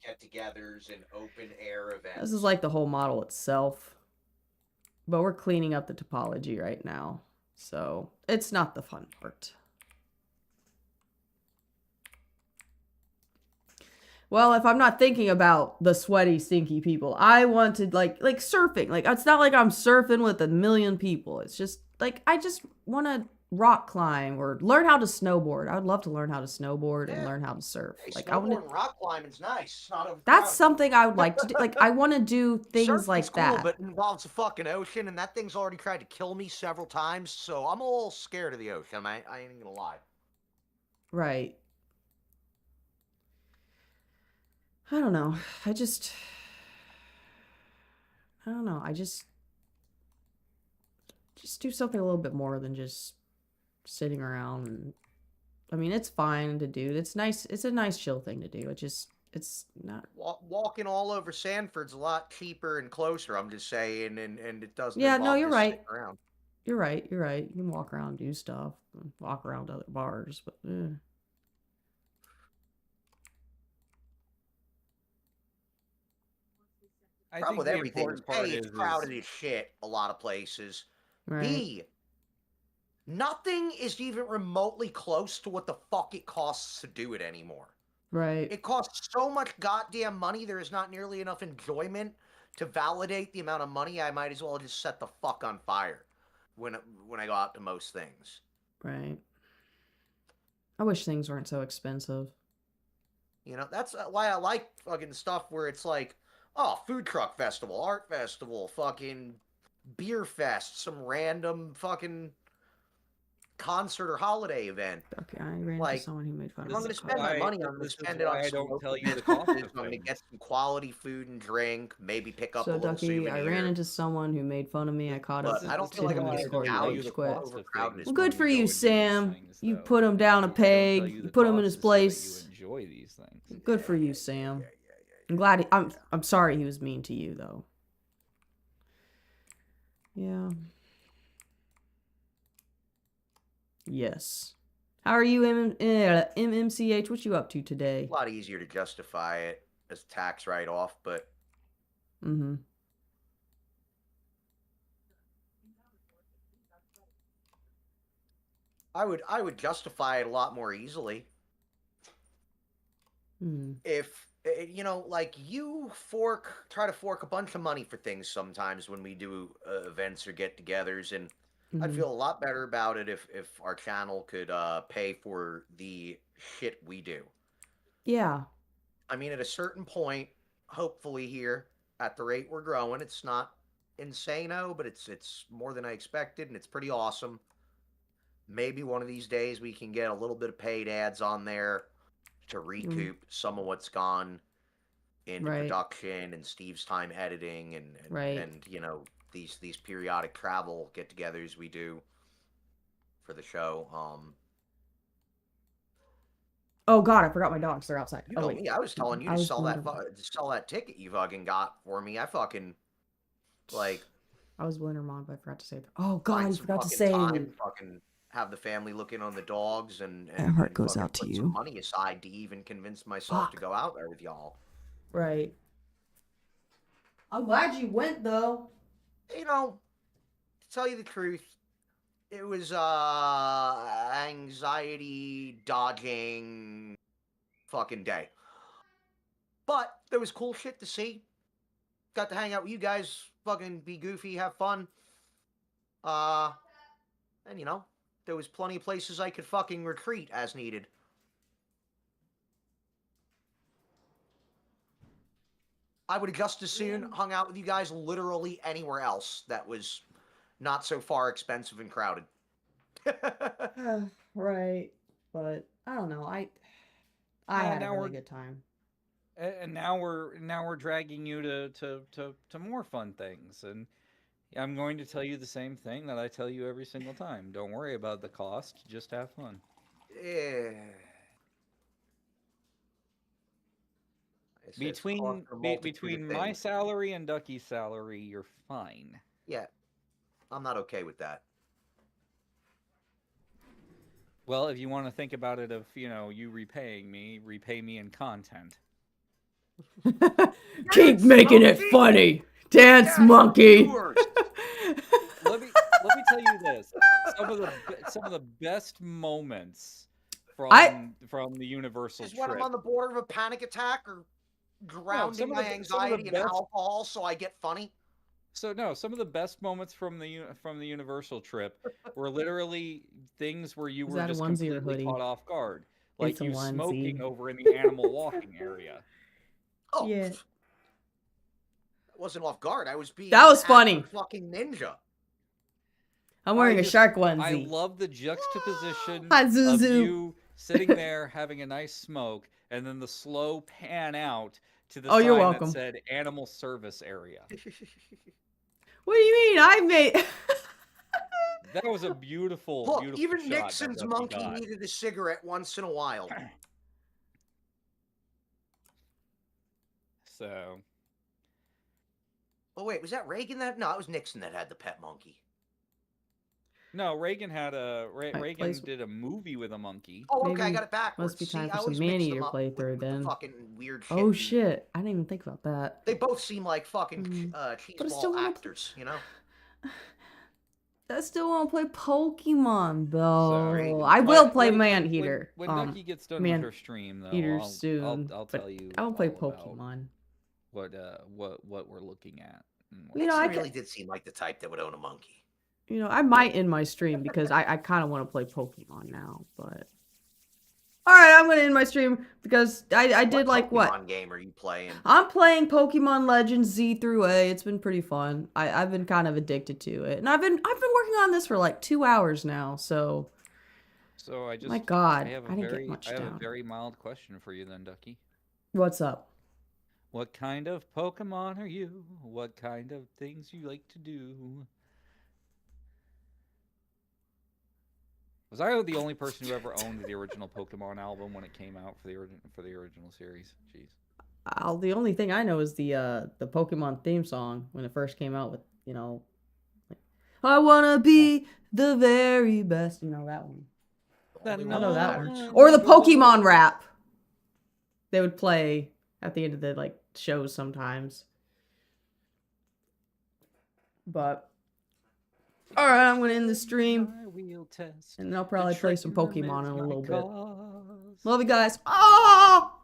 get-togethers and open air events. This is like the whole model itself. But we're cleaning up the topology right now. So it's not the fun part. Well, if I'm not thinking about the sweaty, stinky people, I want to like surfing. Like it's not like I'm surfing with a million people. It's just like I just want to rock climb or learn how to snowboard. I would love to learn how to snowboard and learn how to surf. Hey, like snowboard I want and rock climbing's nice. It's not overcrowded. That's something I would like to do. Like I want to do things Surfing's like cool, that. but it involves a fucking ocean, and that thing's already tried to kill me several times. So I'm a little scared of the ocean. I ain't even gonna lie. Right. I don't know. I don't know. I just do something a little bit more than just sitting around. And, I mean, it's fine to do. It's nice. It's a nice chill thing to do. It's not. Walking all over Sanford's a lot cheaper and closer. I'm just saying, and it doesn't. Yeah, involve no, you're just right. sitting around. You're right. You're right. You can walk around, do stuff, walk around to other bars, but I Problem think with the everything is important part A, it's is crowded as shit a lot of places. right, B, nothing is even remotely close to what the fuck it costs to do it anymore. right. It costs so much goddamn money, there is not nearly enough enjoyment to validate the amount of money. I might as well just set the fuck on fire when I go out to most things. Right. I wish things weren't so expensive. You know, that's why I like fucking stuff where it's like, oh, food truck festival, art festival, fucking beer fest, some random fucking concert or holiday event. Okay, I ran into Like, someone who made fun if of I'm me. going this to is spend my why money, I'm going to this is spend it on why I some don't local tell you the businesses. cost of I'm going to things. get some quality food and drink, maybe pick up a So, little Ducky, souvenir. I ran into someone who made fun of me. I caught up But I don't to feel like him I'm in going to Discord. He tell you rage the quit. cost of overcrowded. things Well, good when for we go you, and do these Sam. things, You though. put him down a I don't tell you peg. the You put him in cost his is so that place. you enjoy these things. Good for you, Sam. I'm glad. I'm sorry he was mean to you, though. Yeah. Yes. How are you, MMCH? What you up to today? A lot easier to justify it as tax write-off, but Mm-hmm. I would justify it a lot more easily Mm-hmm. if you know, like you try to fork a bunch of money for things sometimes when we do events or get-togethers, and I'd Mm-hmm. feel a lot better about it if our channel could pay for the shit we do. Yeah. I mean, at a certain point, hopefully here at the rate we're growing, it's not insano, but it's more than I expected, and it's pretty awesome. Maybe one of these days we can get a little bit of paid ads on there to recoup some of what's gone into Right. production and Steve's time editing Right. and you know these periodic travel get-togethers we do for the show. Oh God, I forgot my dogs. They're outside. You Oh know wait. me, I was telling you I to was sell wondering. to sell that ticket you fucking got for me. I fucking like I was blowing her mom, but I forgot to say. Oh God, find I some forgot to fucking say. time, fucking have the family look in on the dogs and That heart and goes fucking out to put you. some money aside to even convince myself to Fuck. go out there with y'all. Right. I'm glad you went though. You know, to tell you the truth, it was anxiety dodging fucking day. But there was cool shit to see. Got to hang out with you guys, fucking be goofy, have fun. Uh and you know, there was plenty of places I could fucking retreat as needed. I would have just as soon hung out with you guys literally anywhere else that was not so far expensive and crowded. Right. But I don't know. I Yeah, had a now really we're good time. and now we're dragging you to more fun things, and I'm going to tell you the same thing that I tell you every single time. Don't worry about the cost, just have fun. Yeah. It's cost for a multitude of Between my things. salary and Ducky's salary, you're fine. Yeah, I'm not okay with that. Well, if you want to think about it of, you repay me in content. Keep making it funny. Dance monkey. Let me tell you this. Some of the best moments from the Universal Is when I'm trip. on the border of a panic attack or drowning some of my the anxiety in best alcohol so I get funny. So no, some of the best moments from the Universal trip were literally things where you Is were that a just onesie or completely hoodie? caught off guard, It's like a you onesie. smoking over in the animal walking area. Oh, Yeah. I wasn't off guard. I was being That was an funny. absolute fucking ninja. I'm wearing a shark I onesie. love the juxtaposition Hi, of Zuzu. you sitting there having a nice smoke, and then the slow pan out to the Oh, you're sign welcome. that said "Animal Service Area." What do you mean? I made. That was a beautiful, Look, beautiful even shot Nixon's that Ducky monkey got. needed a cigarette once in a while. So, Oh wait, was that Reagan that? No, it was Nixon that had the pet monkey. No, Reagan had Reagan plays- did a movie with a monkey. Oh, okay, I Maybe got it backwards. must be See, time I for some always mix them Maneater up playthrough with the then. fucking weird shit. Oh and shit! I didn't even think about that. They both seem like fucking But I cheeseball still wanna- actors, you know? I still want to play Pokemon though. Sorry. I will But play when- Maneater. When Ducky gets done Man with her stream, though, Eater I'll soon. I'll but tell you. I will play all about Pokemon. what we're looking at. and what- You know, She I really did seem like the type that would own a monkey. You know, I might end my stream because I kind of want to play Pokemon now, but... Alright, I'm going to end my stream because I did like what? Pokemon game are you playing? I'm playing Pokemon Legends Z through A. It's been pretty fun. I've been kind of addicted to it. And I've been working on this for like 2 hours now, so... So I just My God, I have a I didn't get very much I have down. a very mild question for you then, Ducky. What's up? What kind of Pokemon are you? What kind of things you like to do? Was I the only person who ever owned the original Pokemon album when it came out for the original series? Jeez. The only thing I know is the Pokemon theme song when it first came out with, you know... Like, I wanna be the very best. You know, that one. That Only I one know that that matters. one. Or the Pokemon rap. They would play at the end of the like shows sometimes. But alright, I'm gonna end the stream. And I'll probably play some Pokemon in a little bit. Love you guys. Oh!